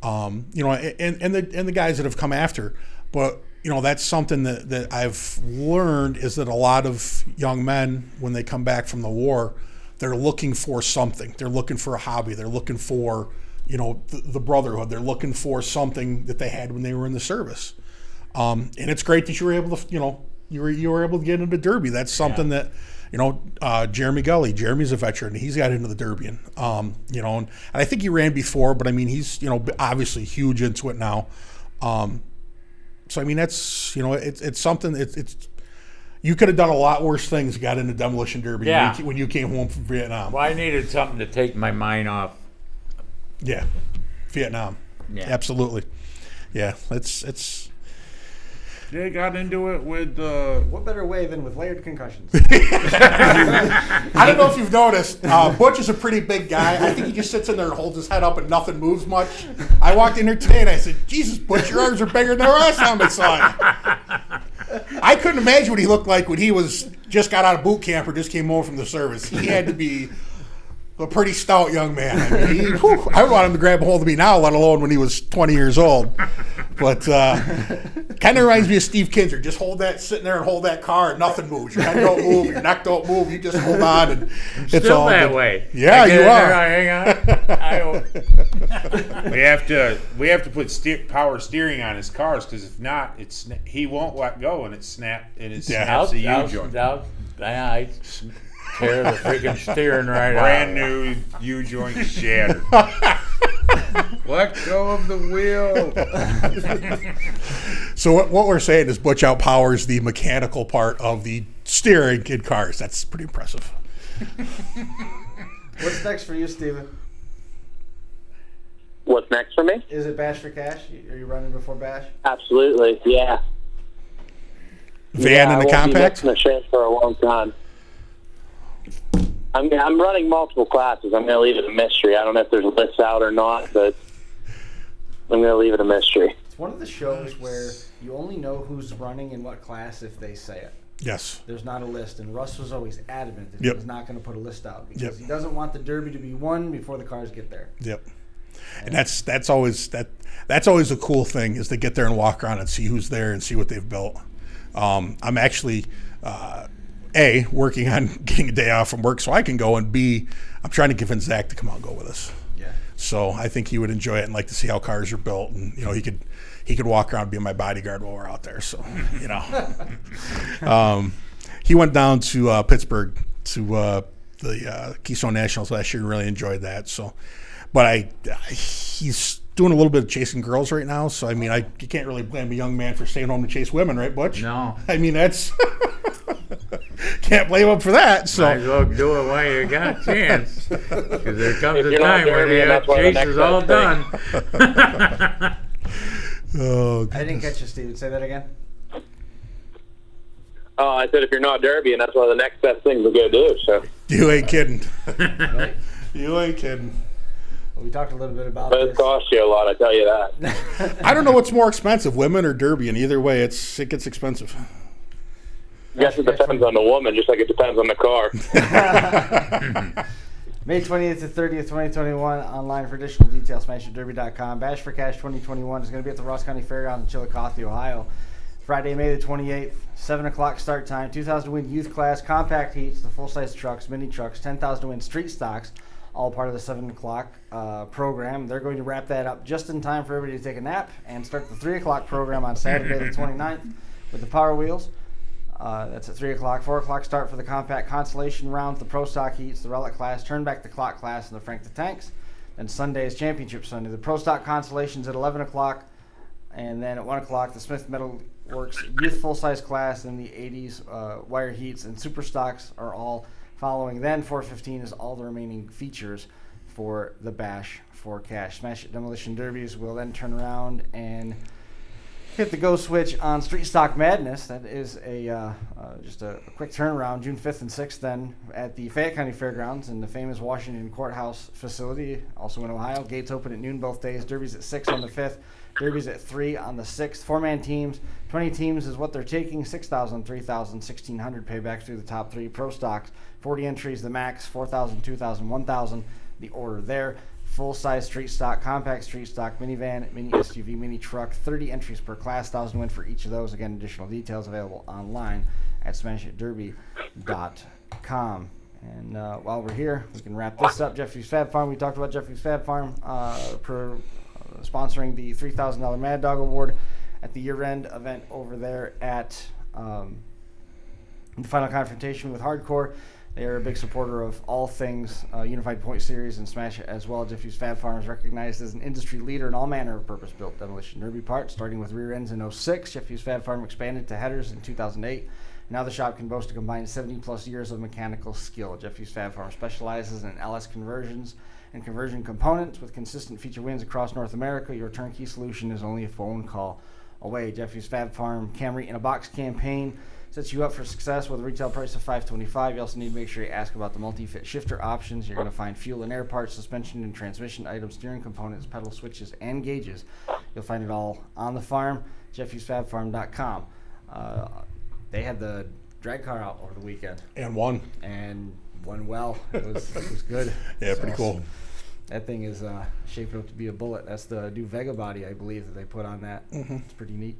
and the guys that have come after. But, that's something that I've learned is that a lot of young men, when they come back from the war, they're looking for something. They're looking for a hobby. They're looking for, the brotherhood. They're looking for something that they had when they were in the service. And it's great that you were able to, you were able to get into Derby. That's something that, Jeremy Gully. Jeremy's a veteran. He's got into the Derby, and I think he ran before, but I mean, he's, obviously huge into it now. So I mean, that's, it's something. It's you could have done a lot worse things. Got into demolition derby when you came home from Vietnam. Well, I needed something to take my mind off. Yeah, Vietnam. Yeah, absolutely. Yeah, it's. They got into it with What better way than with layered concussions? I don't know if you've noticed, Butch is a pretty big guy. I think he just sits in there and holds his head up and nothing moves much. I walked in here today and I said, Jesus, Butch, your arms are bigger than the last time I saw you. I couldn't imagine what he looked like when he was just got out of boot camp or just came home from the service. He had to be a pretty stout young man. I mean, I want him to grab a hold of me now, let alone when he was 20 years old. But kind of reminds me of Steve Kinzer. Just sitting there and hold that car, and nothing moves. Your head don't move, your neck don't move. You just hold on, and it's Still all that good. way. Yeah, you are. I hang on. We have to put power steering on his cars, because if not, he won't let go, and it snaps the U-joint. I tear the freaking steering right out. Brand new U-joint shattered. Let go of the wheel. So what we're saying is Butch outpowers the mechanical part of the steering in cars. That's pretty impressive. What's next for you, Steven? What's next for me? Is it Bash for Cash? Are you running before Bash? Absolutely, yeah. Van and the compact? I won't be missing a chance for a long time. I'm running multiple classes. I'm going to leave it a mystery. I don't know if there's lists out or not, but I'm going to leave it a mystery. It's one of the shows where you only know who's running in what class if they say it. Yes. There's not a list, and Russ was always adamant that Yep. he was not going to put a list out because Yep. he doesn't want the Derby to be won before the cars get there. Yep. And that's always a cool thing, is to get there and walk around and see who's there and see what they've built. I'm actually working on getting a day off from work so I can go, and B, I'm trying to convince Zach to come out and go with us. Yeah. So I think he would enjoy it and like to see how cars are built, and he could walk around and be my bodyguard while we're out there. So he went down to Pittsburgh to the Keystone Nationals last year and really enjoyed that. So, but he's doing a little bit of chasing girls right now. So I mean, you can't really blame a young man for staying home to chase women, right, Butch? No. I mean, that's can't blame him for that. So Might as well do it while you got a chance. Because there comes a you're not time when Derby, the that's why the chase is next all best done. oh, I didn't catch you, Steven. Say that again. Oh, I said if you're not Derby, and that's one of the next best things to go do. So, you ain't kidding. Right? You ain't kidding. Well, we talked a little bit about but this. it costs you a lot, I tell you that. I don't know what's more expensive, women or Derby, and either way, it gets expensive. I guess it depends on the woman, just like it depends on the car. May 20th to 30th, 2021. Online for additional details, smashitderby.com. Bash for Cash 2021 is going to be at the Ross County Fairgrounds in Chillicothe, Ohio. Friday, May the 28th, 7 o'clock start time. 2,000 to win youth class, compact heats, the full-size trucks, mini trucks, 10,000 to win street stocks, all part of the 7 o'clock program. They're going to wrap that up just in time for everybody to take a nap and start the 3 o'clock program on Saturday the 29th with the Power Wheels. That's at 3 o'clock. 4 o'clock start for the compact consolation rounds, the pro stock heats, the relic class, turn back the clock class, and the Frank the Tanks. Then Sunday is championship Sunday. The pro stock consolations at 11 o'clock, and then at 1 o'clock the Smith Metalworks youth full-size class, and the 80s wire heats and super stocks are all following. Then 4:15 is all the remaining features for the Bash for Cash. Smash It Demolition Derbies will then turn around and hit the go switch on Street Stock Madness. That is just a quick turnaround, June 5th and 6th then at the Fayette County Fairgrounds in the famous Washington Courthouse facility, also in Ohio. Gates open at noon both days. Derbies at 6 on the 5th. Derbies at 3 on the 6th. 4-man teams. 20 teams is what they're taking. 6,000, 3,000, 1,600 payback through the top 3. Pro stocks, 40 entries, the max, 4,000, 2,000, 1,000. The order there. Full-size street stock, compact street stock, minivan, mini SUV, mini truck, 30 entries per class, 1,000 win for each of those. Again, additional details available online at smashitderby.com. And while we're here, we can wrap this up. Jeffrey's Fab Farm. We talked about Jeffrey's Fab Farm sponsoring the $3,000 Mad Dog Award at the year-end event over there at the Final Confrontation with Hard Core. They are a big supporter of all things Unified Point Series and Smash It as well. Jeffrey's Fab Farm is recognized as an industry leader in all manner of purpose-built demolition derby parts, starting with rear ends in 06. Jeffrey's Fab Farm expanded to headers in 2008. Now the shop can boast a combined 70-plus years of mechanical skill. Jeffrey's Fab Farm specializes in LS conversions and conversion components with consistent feature wins across North America. Your turnkey solution is only a phone call away. Jeffrey's Fab Farm Camry in a Box campaign sets you up for success with a retail price of $525. You also need to make sure you ask about the multi-fit shifter options. You're going to find fuel and air parts, suspension and transmission items, steering components, pedal switches, and gauges. You'll find it all on the farm, jeffysfabfarm.com. They had the drag car out over the weekend And one. and won well. It was good. Yeah, pretty cool. That thing is shaping up to be a bullet. That's the new Vega body, I believe, that they put on that. It's pretty neat.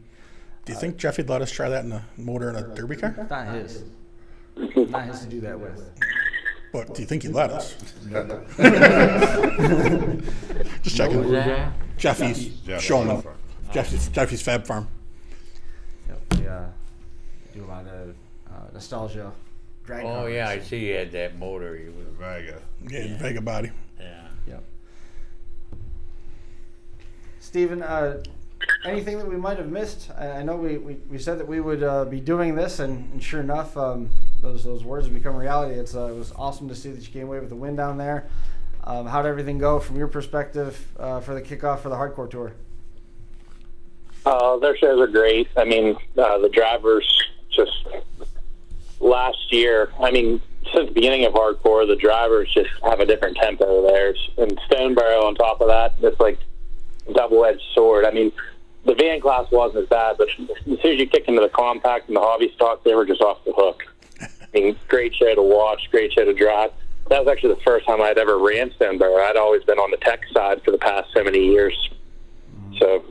Do you think Jeffy'd let us try that in a motor in a derby car? Not his. Not his to do that with. But do you think he'd let us? Just checking. What was that? Jeffy's showman. Jeffy's Fab Farm. Yep, they do a lot of nostalgia drag Oh cars. yeah, I see you had that motor. You was Vega. Yeah, Vega body. yeah. Yep. Steven, anything that we might have missed? I know we said that we would be doing this, and sure enough, those words have become reality. It was awesome to see that you came away with the win down there. How did everything go from your perspective for the kickoff for the Hard Core Tour? Their shows are great. I mean, the drivers just last year, I mean, since the beginning of Hard Core, the drivers just have a different tempo there. And Stoneborough on top of that, it's like a double-edged sword. I mean, the van class wasn't as bad, but as soon as you kick into the compact and the hobby stock, they were just off the hook. I mean, great show to watch, great show to drive. That was actually the first time I'd ever ran Stoneborough. I'd always been on the tech side for the past so many years. So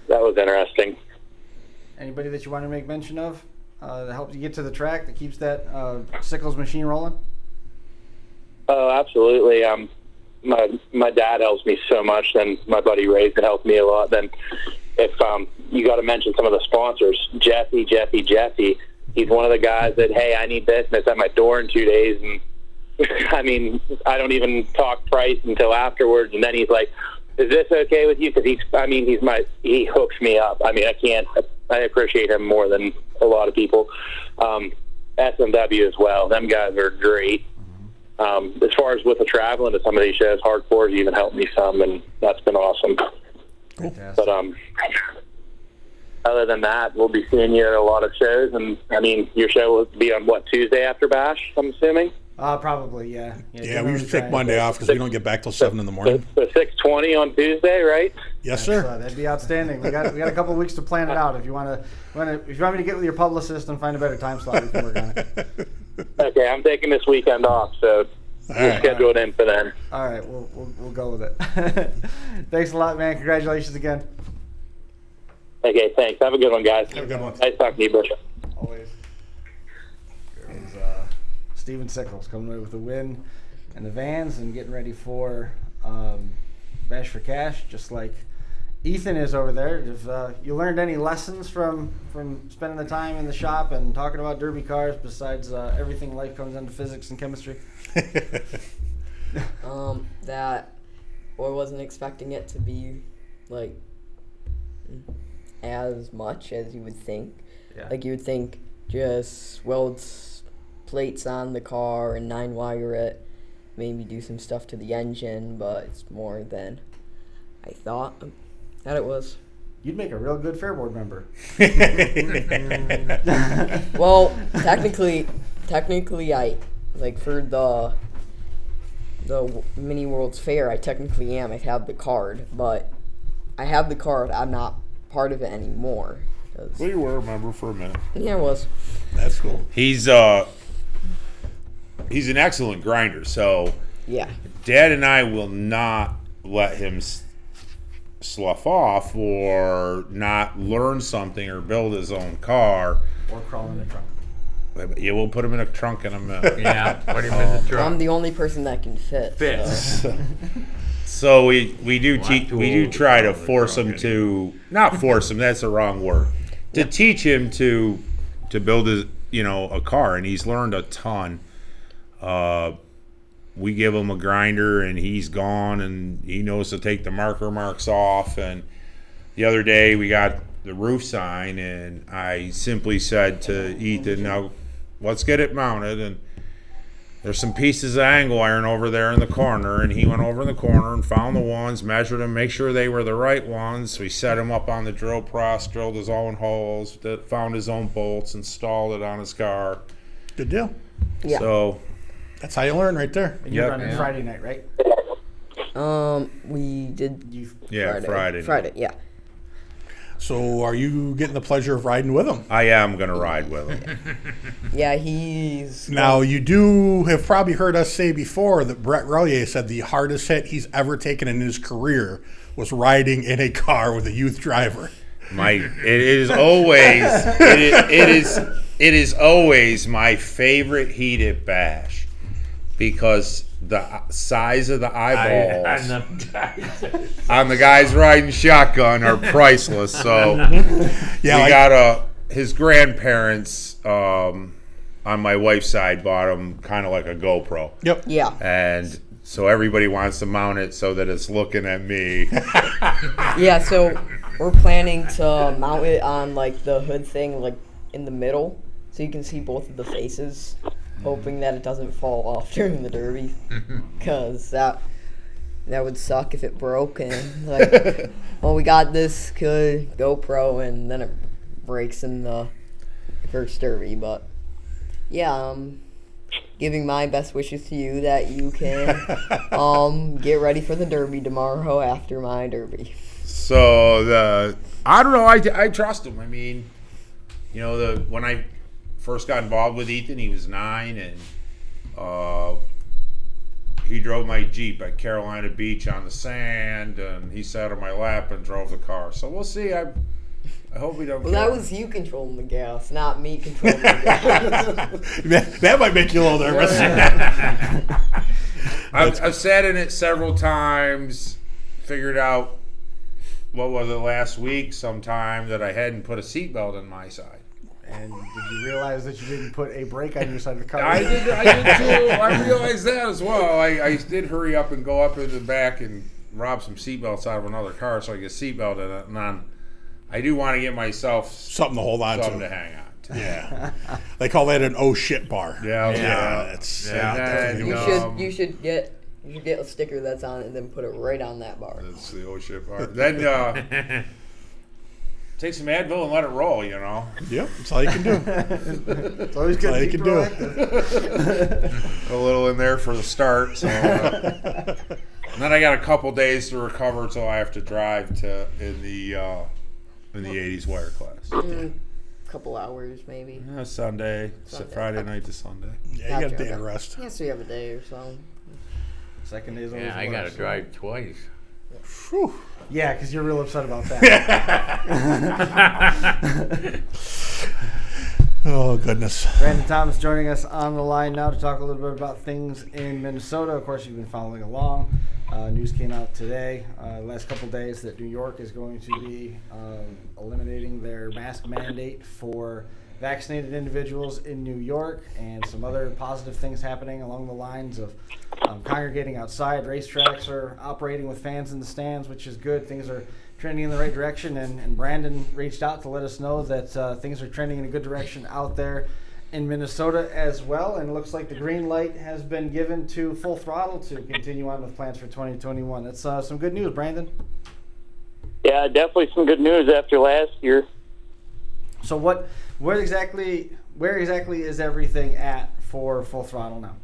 that was interesting. Anybody that you want to make mention of that helps you get to the track, that keeps that Sickles machine rolling? Oh, absolutely. My dad helps me so much, and my buddy Ray can help me a lot. Then if you got to mention some of the sponsors, Jeffy. He's one of the guys that, hey, I need this, and it's at my door in 2 days. And I mean, I don't even talk price until afterwards, and then he's like, is this okay with you? Because he hooks me up. I mean, I appreciate him more than a lot of people. SMW as well. Them guys are great. As far as with the traveling to some of these shows, Hard Core's even helped me some, and that's been awesome. Fantastic. But other than that, we'll be seeing you at a lot of shows, and I mean, your show will be on Tuesday after Bash, I'm assuming. Probably, yeah. Yeah, we usually take Monday off because we don't get back till 7 in the morning. So 6:20 on Tuesday, right? Yes, sir. That'd be outstanding. We got a couple of weeks to plan it out. If you want me to get with your publicist and find a better time slot, we can work on it. Okay, I'm taking this weekend off, so we'll schedule it in for then. All right, we'll go with it. Thanks a lot, man. Congratulations again. Okay, thanks. Have a good one, guys. Have a good one. Nice talking to you, Butch. Always. There's Steven Sickles coming away with the win in the vans and getting ready for Bash for Cash, just like Ethan is over there. If you learned any lessons from spending the time in the shop and talking about derby cars, besides everything life comes into physics and chemistry? That I wasn't expecting it to be like as much as you would think. Yeah. Like you would think just weld plates on the car and 9-wire it, maybe do some stuff to the engine, but it's more than I thought that it was. You'd make a real good Fairboard member. Well, technically, I like for the Mini World's Fair. I technically am. I have the card, but I have the card. I'm not part of it anymore. Well, you were a member for a minute. Yeah, I was. That's cool. He's an excellent grinder, so Yeah. Dad and I will not let him slough off or not learn something or build his own car. Or crawl in the trunk. Yeah, we'll put him in a trunk in a minute. Yeah, put him in the I'm truck. the only person that can fit. Fits. So we do What try to tool force is him to not force him. That's the wrong word. To teach him to build a car, and he's learned a ton. We give him a grinder, and he's gone, and he knows to take the marker marks off. And the other day we got the roof sign, and I simply said to Ethan, "Now let's get it mounted." And there's some pieces of angle iron over there in the corner, and he went over in the corner and found the ones, measured them, make sure they were the right ones. We set him up on the drill press, drilled his own holes, found his own bolts, installed it on his car. Good deal. Yeah. So That's how you learn right there. And you're Yep. running Friday night, right? We did You yeah, Friday. Friday, yeah. So are you getting the pleasure of riding with him? I am going to ride with him. Yeah, he's Now, you do have probably heard us say before that Brett Relier said the hardest hit he's ever taken in his career was riding in a car with a youth driver. It is always my favorite heated bash because the size of the eyeballs on the guys riding shotgun are priceless. So Yeah, we got his grandparents on my wife's side bought him kind of like a GoPro. Yep. yeah. And so everybody wants to mount it so that it's looking at me. Yeah, so we're planning to mount it on like the hood thing, like in the middle, so you can see both of the faces, hoping that it doesn't fall off during the derby, because that would suck if it broke and like, well, we got this good GoPro and then it breaks in the first derby. But yeah, giving my best wishes to you that you can get ready for the derby tomorrow after my derby. So I don't know. I trust him. I mean, you know, when I first got involved with Ethan, he was 9, and he drove my Jeep at Carolina Beach on the sand, and he sat on my lap and drove the car. So we'll see. I hope we don't. Well, that was you controlling the gas, not me controlling the gas. That might make you a little nervous. I've sat in it several times, figured out, what was it, last week sometime, that I hadn't put a seatbelt in my side. And did you realize that you didn't put a brake on your side of the car? I did too. I realized that as well. I did hurry up and go up into the back and rob some seatbelts out of another car so I could seatbelt in it. And I do want to get myself Something to hold on something to. to hang on to. Yeah. They call that an oh shit bar. Yeah. It's You should get a sticker that's on it and then put it right on that bar. That's the old shit part. Then take some Advil and let it roll, you know. Yep, that's all you can do. It's always good all to you be can do. proactive. A little in there for the start. So, and then I got a couple days to recover till I have to drive in the 80s wire class. Couple hours maybe. Yeah, Sunday. Friday night to Sunday. Yeah, you got a day of rest. Yes, we have a day or so. Second day's always Yeah, I got to worse. drive twice. Whew. Yeah, because you're real upset about that. Oh, goodness. Brandon Thomas joining us on the line now to talk a little bit about things in Minnesota. Of course, you've been following along. News came out today, last couple days, that New York is going to be eliminating their mask mandate for vaccinated individuals in New York, and some other positive things happening along the lines of congregating outside. Racetracks are operating with fans in the stands, which is good. Things are trending in the right direction, and Brandon reached out to let us know that things are trending in a good direction out there in Minnesota as well, and it looks like the green light has been given to Full Throttle to continue on with plans for 2021. That's some good news, Brandon. Yeah, definitely some good news after last year. So where exactly is everything at for Full Throttle now?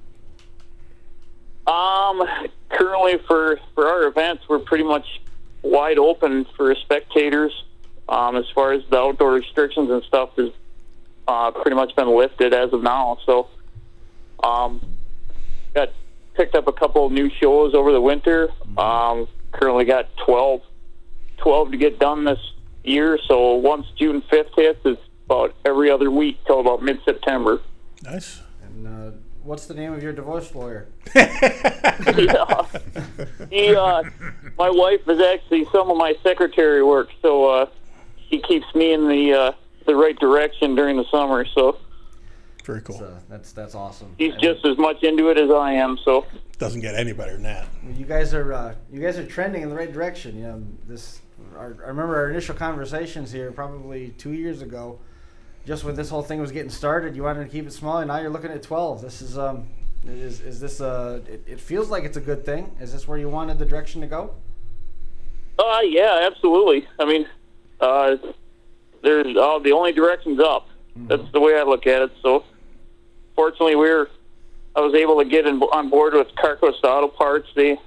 Currently for our events, we're pretty much wide open for spectators. As far as the outdoor restrictions and stuff has pretty much been lifted as of now. So, got picked up a couple of new shows over the winter. Currently got 12 to get done this year. So once June 5th hits, it's about every other week till about mid-September. Nice. And what's the name of your divorce lawyer? My wife is actually some of my secretary work, so she keeps me in the right direction during the summer. So Very cool. So that's awesome. she's just as much into it as I am. So Doesn't get any better than that. You guys are trending in the right direction. You know, I remember our initial conversations here probably 2 years ago. Just when this whole thing was getting started, you wanted to keep it small, and now you're looking at 12. This is it feels like it's a good thing. Is this where you wanted the direction to go? yeah, absolutely. I mean, there's the only direction's up. Mm-hmm. That's the way I look at it. So, fortunately, I was able to get on board with Carcoast Auto Parts. They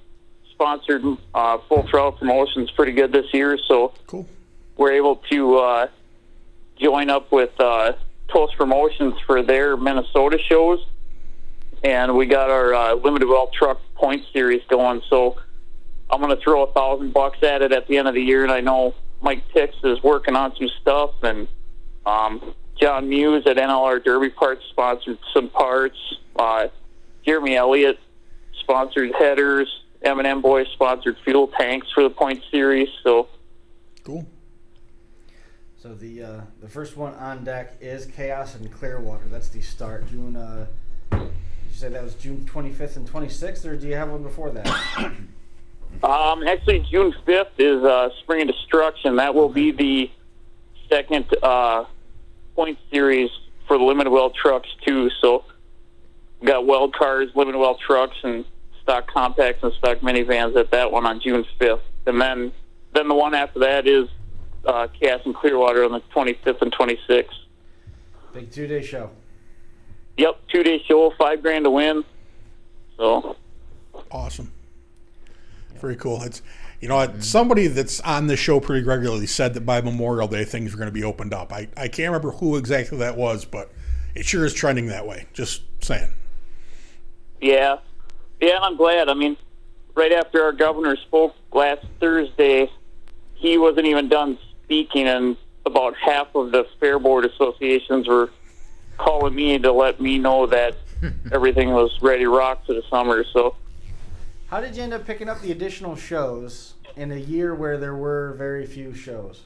sponsored Full Throttle Promotions pretty good this year. So, cool. we're able to join up with Toast Promotions for their Minnesota shows, and we got our limited well truck point series going. So I'm going to throw $1,000 at it at the end of the year, and I know Mike Tix is working on some stuff, and John Muse at NLR Derby Parts sponsored some parts. Jeremy Elliott sponsored headers. M&M Boys sponsored fuel tanks for the point series. So cool. So the first one on deck is Chaos in Clearwater. That's the start. June. Did you say that was June 25th and 26th, or do you have one before that? Actually, June 5th is Spring of Destruction. That will be the second point series for the limited well trucks too. So we got weld cars, limited well trucks, and stock compacts and stock minivans at that one on June 5th. And then the one after that is Chaos in Clearwater on the 25th and 26th. Big 2-day show. Yep, 2-day show, $5,000 to win. So awesome. Very cool. It's somebody that's on the show pretty regularly said that by Memorial Day things are going to be opened up. I can't remember who exactly that was, but it sure is trending that way. Just saying. Yeah, and I'm glad. I mean, right after our governor spoke last Thursday, he wasn't even done speaking, and about half of the fair board associations were calling me to let me know that everything was ready to rock for the summer. So, how did you end up picking up the additional shows in a year where there were very few shows?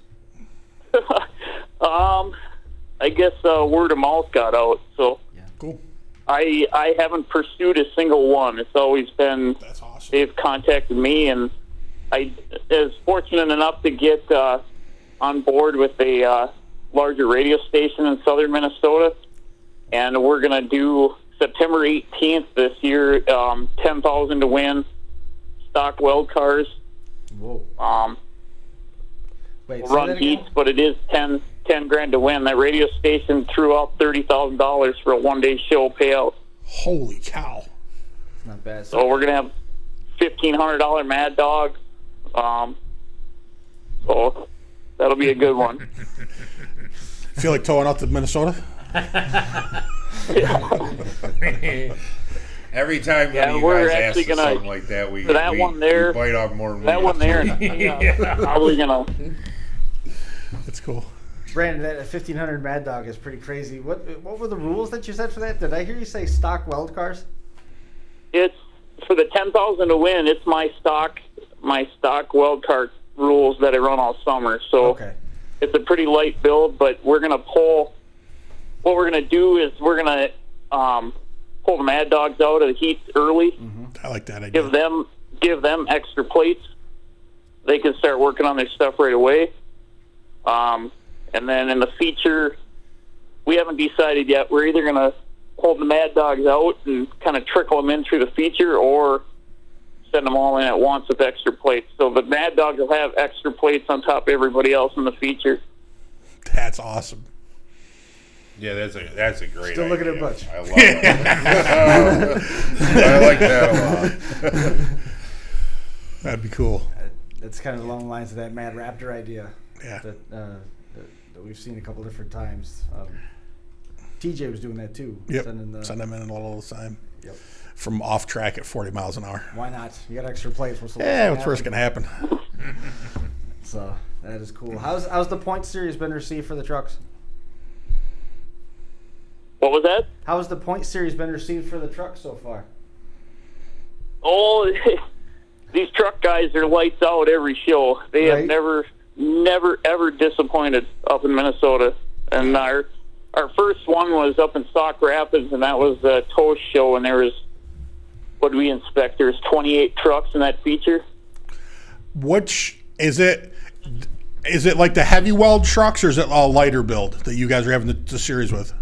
I guess word of mouth got out. So, yeah. Cool. I haven't pursued a single one. It's always been, that's awesome. They've contacted me, and I was fortunate enough to get on board with a larger radio station in southern Minnesota, and we're going to do September 18th this year, 10,000 to win, stock weld cars. Whoa. Wait, we'll run heats, but it is $10,000 to win. That radio station threw out $30,000 for a one-day show payout. Holy cow! Not bad. So we're gonna have $1,500 Mad Dog. So that'll be a good one. Feel like towing out to Minnesota? Every time one of you we're guys actually asks us gonna, something like that, we one there, we bite off more than that we one there. Probably gonna. That's cool. Brandon, that 1,500 Mad Dog is pretty crazy. What were the rules that you said for that? Did I hear you say stock weld cars? It's for the 10,000 to win. It's my stock weld car rules that I run all summer. So okay. It's a pretty light build, but we're gonna pull. What we're gonna do is we're gonna pull the Mad Dogs out of the heats early. Mm-hmm. I like that idea. Give them extra plates. They can start working on their stuff right away. And then in the feature, we haven't decided yet. We're either going to hold the Mad Dogs out and kind of trickle them in through the feature, or send them all in at once with extra plates. So the Mad Dogs will have extra plates on top of everybody else in the feature. That's awesome. Yeah, that's a great Still idea. looking at Butch. I love it. I like that a lot. That'd be cool. That's kind of along the lines of that Mad Raptor idea. Yeah. That we've seen a couple different times. TJ was doing that too. Yep. Send them in all the time. Yep. From off track at 40 miles an hour. Why not? You got extra plates. What's worst going to happen? So that is cool. How's the point series been received for the trucks? What was that? How's the point series been received for the trucks so far? Oh, these truck guys are lights out every show. They have never ever disappointed up in Minnesota. And our first one was up in Sauk Rapids, and that was the Toast show, and there was, what did we inspect? There's 28 trucks in that feature. Which is it? Is it like the heavy weld trucks, or is it a lighter build that you guys are having the series with?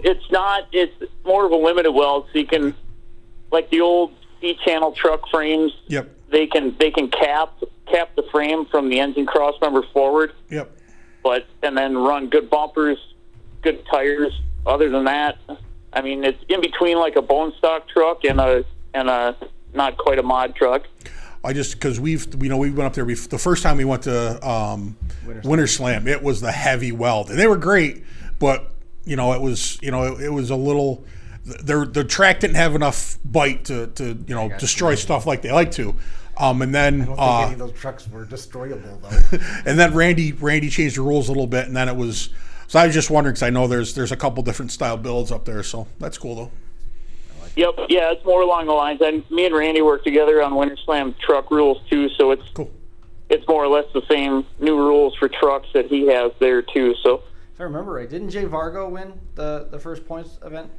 It's not. It's more of a limited weld, so you can, like the old C-channel truck frames. Yep. They can cap the frame from the engine crossmember forward. Yep. And then run good bumpers, good tires. Other than that, I mean, it's in between like a bone stock truck and a not quite a mod truck. Because we went up there. The first time we went to Winter Slam. It was the heavy weld, and they were great, but it was a little. The track didn't have enough bite to destroy stuff like they like to. And then I don't think any of those trucks were destroyable though. And then Randy changed the rules a little bit, and then it was. So I was just wondering because I know there's a couple different style builds up there, so that's cool though. Yep, yeah, it's more along the lines. And me and Randy work together on Winter Slam truck rules too, so it's cool. It's more or less the same new rules for trucks that he has there too. So if I remember right, didn't Jay Vargo win the first points event?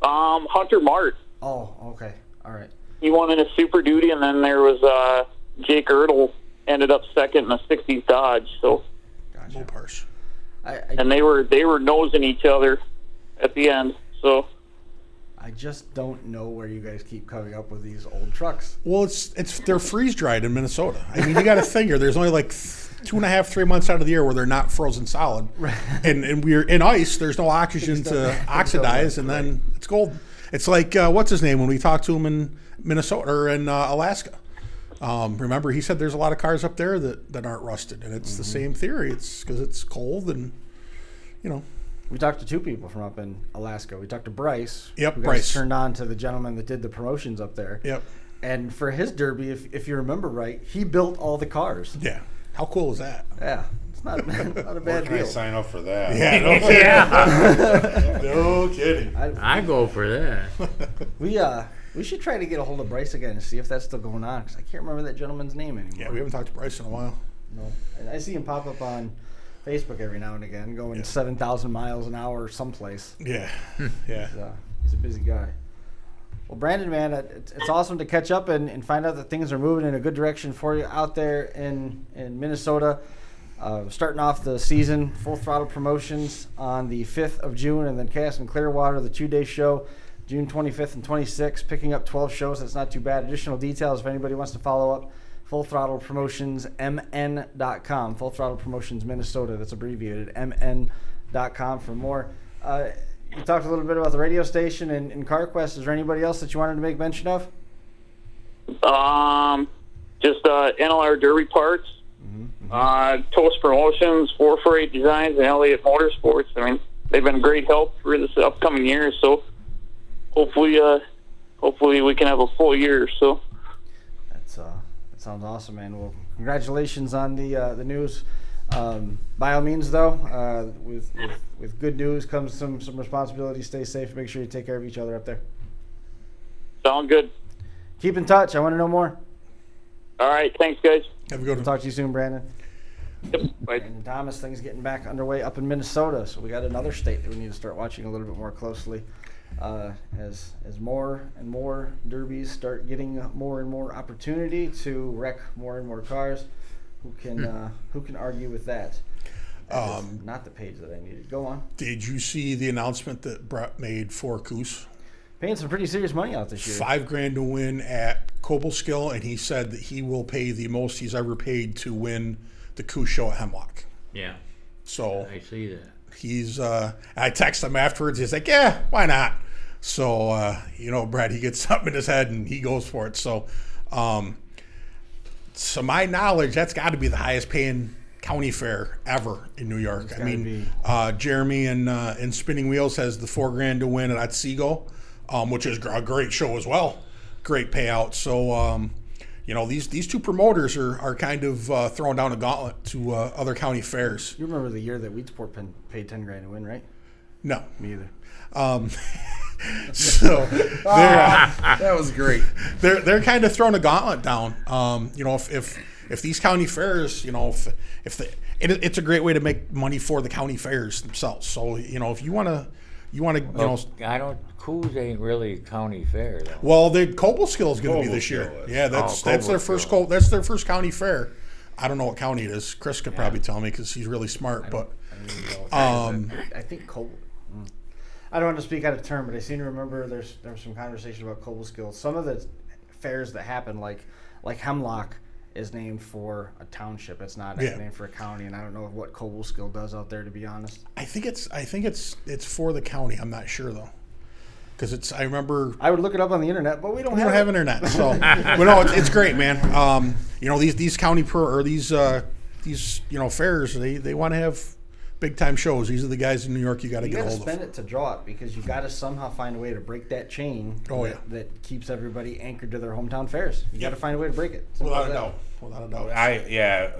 Hunter Mart. Oh, okay, all right. He won in a Super Duty, and then there was Jake Ertl ended up second in a 60s Dodge. So, gotcha. Mopars. And they were nosing each other at the end. So. I just don't know where you guys keep coming up with these old trucks. Well, they're freeze dried in Minnesota. I mean, you got to figure there's only like 2.5, 3 months out of the year where they're not frozen solid, and we're in ice. There's no oxygen to oxidize, and then it's golden. It's like what's his name when we talked to him in Minnesota or in Alaska. Remember, he said there's a lot of cars up there that aren't rusted, and it's the same theory. It's because it's cold and We talked to two people from up in Alaska. We talked to Bryce. Yep, who Bryce. turned on to the gentleman that did the promotions up there. Yep. And for his derby, if you remember right, he built all the cars. Yeah. How cool is that? Yeah. It's not a bad Can I deal. sign up for that? Yeah, no kidding. Yeah. No kidding. I go for that. We should try to get a hold of Bryce again and see if that's still going on, because I can't remember that gentleman's name anymore. Yeah, we haven't talked to Bryce in a while. No. And I see him pop up on Facebook every now and again, going 7,000 miles an hour someplace. Yeah. Yeah. He's a busy guy. Well, Brandon, man, it's awesome to catch up and find out that things are moving in a good direction for you out there in Minnesota. Starting off the season, Full Throttle Promotions on the 5th of June, and then Chaos and Clearwater, the 2-day show, June 25th and 26th, picking up 12 shows. That's not too bad. Additional details, if anybody wants to follow up, Full Throttle Promotions, MN.com. Full Throttle Promotions Minnesota, that's abbreviated, MN.com for more. You talked a little bit about the radio station and CarQuest. Is there anybody else that you wanted to make mention of? Just NLR Derby Parts, Toast Promotions, 448 Designs, and Elliott Motorsports. I mean, they've been a great help for this upcoming year, so hopefully we can have a full year. So that sounds awesome, man. Well, congratulations on the news. By all means, though, with good news comes some responsibility. Stay safe. Make sure you take care of each other up there. Sound good. Keep in touch. I want to know more. All right. Thanks, guys. Have a good one. Talk to you soon, Brandon. Yep. Bye. Brandon Thomas, things getting back underway up in Minnesota. So we got another state that we need to start watching a little bit more closely. As more and more derbies start getting more and more opportunity to wreck more and more cars. Who can argue with that? That is not the page that I needed. Go on. Did you see the announcement that Brett made for Coos? Paying some pretty serious money out this year. $5,000 to win at Cobleskill, and he said that he will pay the most he's ever paid to win the Coos show at Hemlock. Yeah. So I see that. He's I texted him afterwards. He's like, yeah, why not? So Brett, he gets something in his head and he goes for it. So to my knowledge, that's got to be the highest paying county fair ever in New York. I mean, Jeremy in Spinning Wheels has the $4,000 to win at Otsego, which is a great show as well. Great payout. So, these two promoters are kind of throwing down a gauntlet to other county fairs. You remember the year that Weedsport paid $10,000 to win, right? No. Me either. So that was great. They're kind of throwing a gauntlet down. If these county fairs, it's a great way to make money for the county fairs themselves. So if you want to, Coos ain't really a county fair though. Well, the Cobleskill is going to be this year. Yeah, that's their first that's their first county fair. I don't know what county it is. Chris could probably tell me because he's really smart. I think Coble. I don't want to speak out of turn, but I seem to remember there was some conversation about Cobleskill. Some of the fairs that happen, like Hemlock, is named for a township. It's not named for a county, and I don't know what Cobleskill does out there, to be honest. I think it's for the county. I'm not sure though, because I remember I would look it up on the internet, but we don't have internet. So, but no, it's great, man. These county these these fairs, they want to have big time shows. These are the guys in New York you got to get a hold of. You got to spend it to draw it, because you got to somehow find a way to break that chain. That keeps everybody anchored to their hometown fairs. You got to find a way to break it. Without a doubt.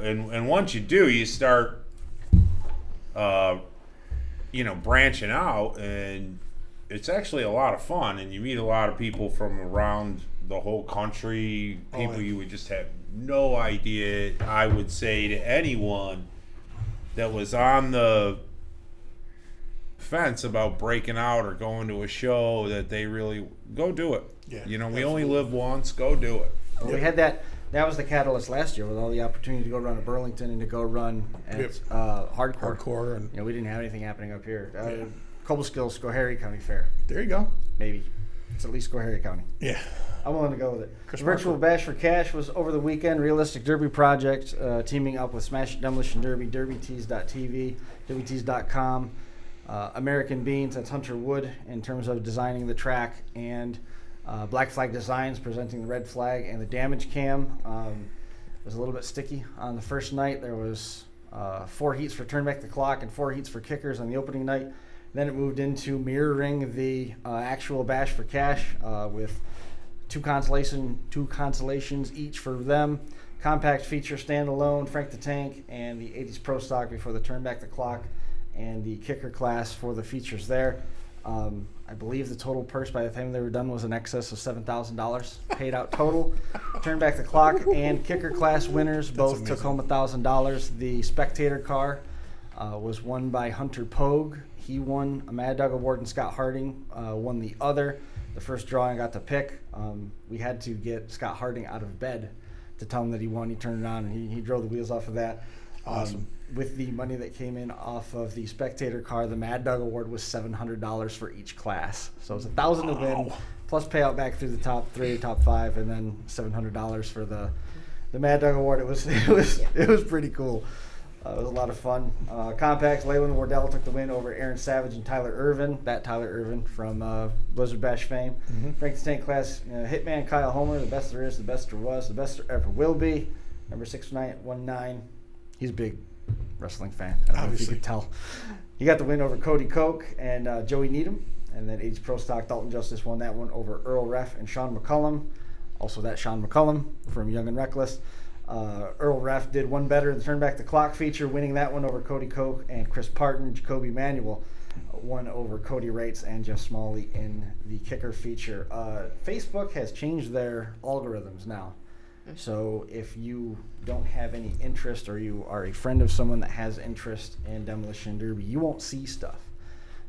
And once you do, you start branching out, and it's actually a lot of fun, and you meet a lot of people from around the whole country, people you would just have no idea. I would say to anyone that was on the fence about breaking out or going to a show that they really go do it. Yeah, we only live once. Go do it. Well, we had that. That was the catalyst last year, with all the opportunity to go run at Burlington and to go run at Hard Core. And we didn't have anything happening up here. Cobleskill, Schoharie County Fair. There you go. Maybe. It's at least Schoharie County. Yeah. I'm willing to go with it. Virtual Bash for Cash was over the weekend. Realistic Derby Project, teaming up with Smash It Demolition Derby, derbytees.tv, derbytees.com. American Beans, that's Hunter Wood in terms of designing the track, and Black Flag Designs presenting the red flag and the damage cam. It was a little bit sticky on the first night. There was 4 heats for Turn Back the Clock and 4 heats for kickers on the opening night. Then it moved into mirroring the actual Bash for Cash with two consolations each for them. Compact feature standalone, Frank the Tank, and the 80s Pro Stock before the Turn Back the Clock, and the kicker class for the features there. I believe the total purse by the time they were done was in excess of $7,000 paid out total. Turn Back the Clock and kicker class winners both took home $1,000. The spectator car was won by Hunter Pogue. He won a Mad Dog Award, and Scott Harding won the other. The first drawing I got to pick. We had to get Scott Harding out of bed to tell him that he won. He turned it on, and he drove the wheels off of that. Awesome. With the money that came in off of the spectator car, the Mad Dog Award was $700 for each class. So it's $1,000 to win, plus payout back through the top 3, top 5, and then $700 for the Mad Dog Award. It was pretty cool. It was a lot of fun. Compacts, Leyland Wardell took the win over Aaron Savage and Tyler Irvin. Tyler Irvin from Blizzard Bash fame. Mm-hmm. Frank the Tank class, Hitman Kyle Homer, the best there is, the best there was, the best there ever will be. Number 6919. He's a big wrestling fan. I don't know if you could tell. He got the win over Cody Koch and Joey Needham. And then 80s Pro Stock, Dalton Justice won that one over Earl Reff and Sean McCullum. Also that Sean McCullum from Young and Reckless. Earl Reff did one better in the Turn Back the Clock feature, winning that one over Cody Koch and Chris Parton. Jacoby Manuel won over Cody Rates and Jeff Smalley in the kicker feature. Facebook has changed their algorithms now. So if you don't have any interest, or you are a friend of someone that has interest in Demolition Derby, you won't see stuff.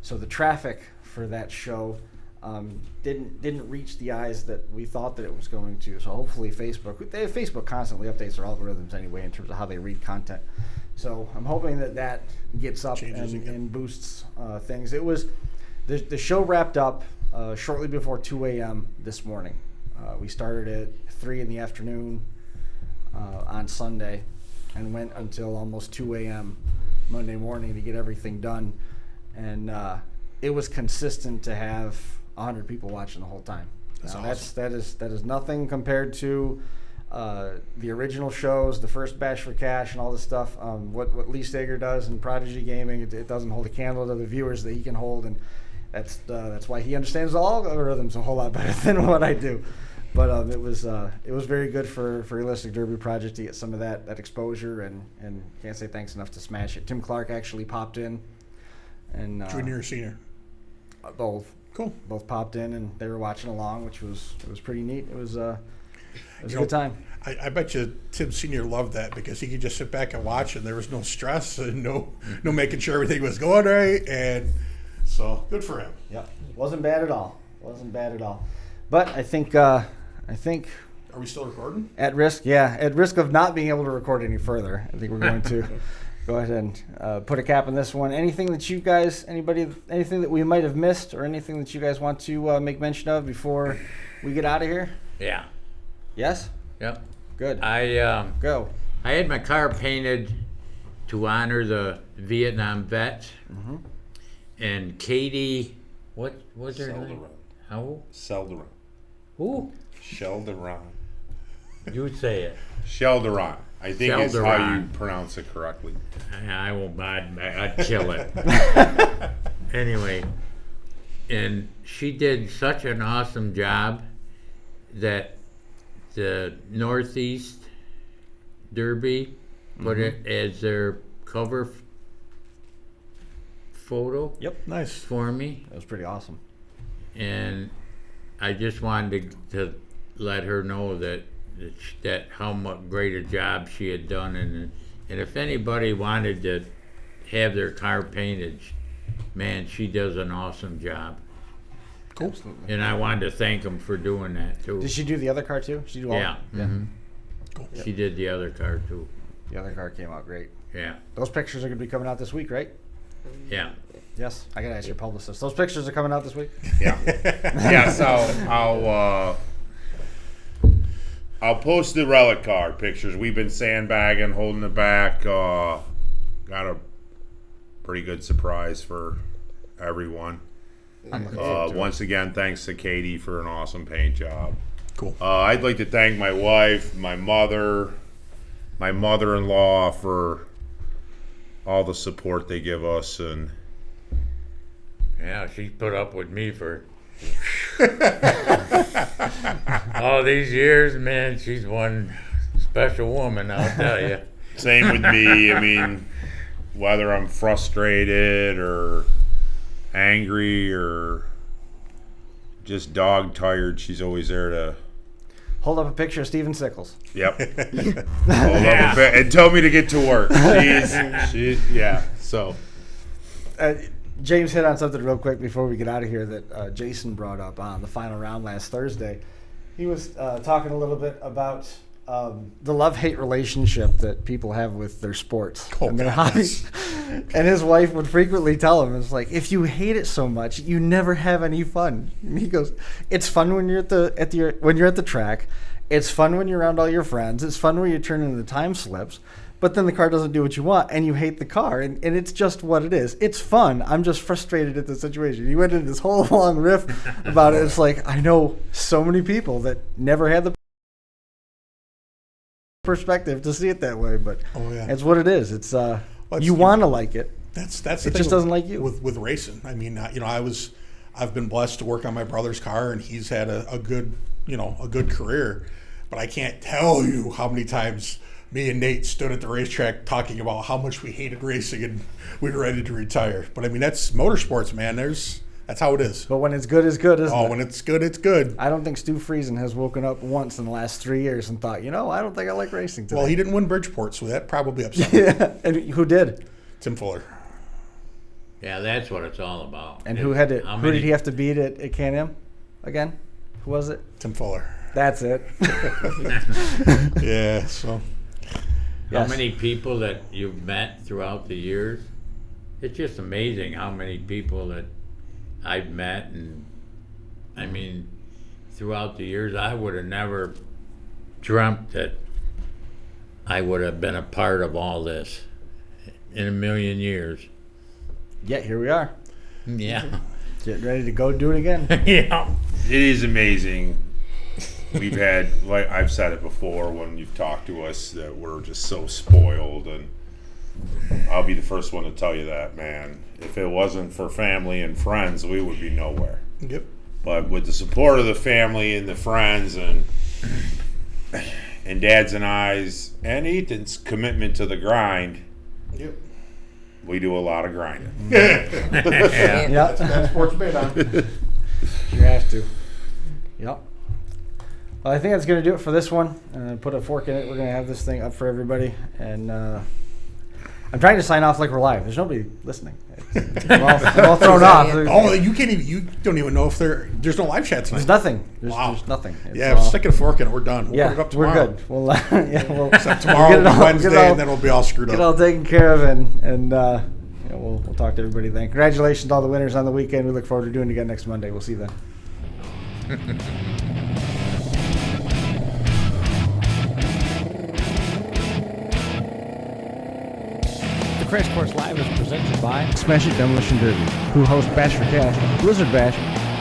So the traffic for that show didn't reach the eyes that we thought that it was going to. So hopefully Facebook constantly updates their algorithms anyway in terms of how they read content. So I'm hoping that gets up and boosts things. It was the show wrapped up shortly before 2 a.m. this morning. We started at 3 in the afternoon on Sunday and went until almost 2 a.m. Monday morning to get everything done. And it was consistent to have 100 people watching the whole time. That's awesome. That is nothing compared to the original shows, the first Bash for Cash and all this stuff. What Lee Stager does in Prodigy Gaming, it doesn't hold a candle to the viewers that he can hold, and that's why he understands the algorithms a whole lot better than what I do. But it was very good for Realistic Derby Project to get some of that exposure, and can't say thanks enough to Smash It. Tim Clark actually popped in, and junior or senior? Both. Cool. Both popped in, and they were watching along, which was pretty neat. It was a good time. I bet you Tim Senior loved that, because he could just sit back and watch, and there was no stress and no making sure everything was going right, and so good for him. Yep, wasn't bad at all. But I think. Are we still recording? At risk of not being able to record any further, I think we're going to go ahead and put a cap on this one. Anything that we might have missed, or anything that you guys want to make mention of before we get out of here? Yeah. Yes? Yep. Good. Go. I had my car painted to honor the Vietnam vet. Mm-hmm. And Katie, what was her name? How? Selderon. Who? Shelderon. You say it. Shelderon. I think is how you Selderon. pronounce it correctly. I won't mind. I'd kill it. Anyway, and she did such an awesome job that the Northeast Derby put it as their cover photo Yep. Nice. for me. That was pretty awesome. And I just wanted to let her know that how much great a job she had done, and if anybody wanted to have their car painted, man, she does an awesome job. Cool. Absolutely. And I wanted to thank them for doing that too. Did she do the other car too? She do all? Yeah. mhm. Cool. She did the other car too. The other car came out great. Yeah. Those pictures are going to be coming out this week, right? Yeah. Yes. I got to ask your publicist. Those pictures are coming out this week? Yeah. Yeah, so I'll post the relic car pictures. We've been sandbagging, holding it back. Got a pretty good surprise for everyone. I'm looking forward to it. Once again, thanks to Katie for an awesome paint job. Cool. I'd like to thank my wife, my mother, my mother-in-law for all the support they give us, and Yeah, she put up with me for all these years, man. She's one special woman, I'll tell you. same with me. I mean, whether I'm frustrated or angry or just dog tired, she's always there to Hold up a picture of Steven Sickles. hold up a bit and tell me to get to work. She's yeah. So James hit on something real quick before we get out of here that Jason brought up on the final round last Thursday. He was talking a little bit about the love-hate relationship that people have with their sports and their hobbies. And his wife would frequently tell him, it's like, if you hate it so much, you never have any fun. And he goes, it's fun when you're when you're at the track. It's fun when you're around all your friends. It's fun when you turn into the time slips. But then the car doesn't do what you want, and you hate the car, and it's just what it is. It's fun. I'm just frustrated at the situation. He went into this whole long riff about it. It's like, I know so many people that never had the perspective to see it that way, but it's what it is. It's you want to like it. That's the It thing just doesn't like you. with racing. I mean, I've been blessed to work on my brother's car, and he's had a good career. But I can't tell you how many times me and Nate stood at the racetrack talking about how much we hated racing and we were ready to retire. But I mean, that's motorsports, man. That's how it is. But when it's good, it's good, isn't it? When it's good, it's good. I don't think Stu Friesen has woken up once in the last 3 years and thought, I don't think I like racing today. Well, he didn't win Bridgeport, so that probably upset me. Yeah, and who did? Tim Fuller. Yeah, that's what it's all about. And who did he have to beat at Can-Am again? Who was it? Tim Fuller. That's it. Yeah, so. How Yes. many people that you've met throughout the years? It's just amazing how many people that I've met, and I mean, throughout the years, I would have never dreamt that I would have been a part of all this in a million years. Yeah, here we are. Yeah. Getting ready to go do it again. Yeah. it is amazing. We've had, like I've said it before when you've talked to us, that we're just so spoiled, and I'll be the first one to tell you that, man. If it wasn't for family and friends, we would be nowhere. Yep. But with the support of the family and the friends and Dad's and I's and Ethan's commitment to the grind, Yep. we do a lot of grinding. Yeah. Yeah. That's sports made on. You have to. Yep. Well, I think that's going to do it for this one. Put a fork in it. We're going to have this thing up for everybody. And I'm trying to sign off like we're live. There's nobody listening. We're all thrown off. Oh, you don't even know if there's no live chat tonight. There's nothing. Wow. There's nothing. It's Yeah, all- stick a fork in it. We're done. We'll yeah, put it up we're tomorrow. good. We'll Except we'll tomorrow get it will be all- Wednesday, get it all- and then we'll be all screwed get up. all taken care of, and we'll talk to everybody then. Congratulations to all the winners on the weekend. We look forward to doing it again next Monday. We'll see you then. The Crash Course Live is presented by Smash It Demolition Derby, who host Bash for Cash, Blizzard Bash,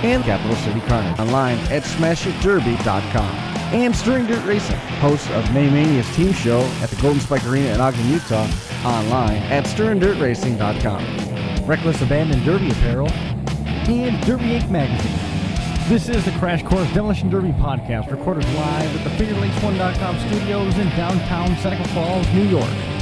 and Capital City Carnage. Online at smashitderby.com. and Stirring Dirt Racing, host of May Mania's team show at the Golden Spike Arena in Ogden, Utah, online at stirringdirtracing.com. Reckless Abandon Derby apparel, and Derby Inc. magazine. This is the Crash Course Demolition Derby podcast, recorded live at the FingerLakes1.com studios in downtown Seneca Falls, New York.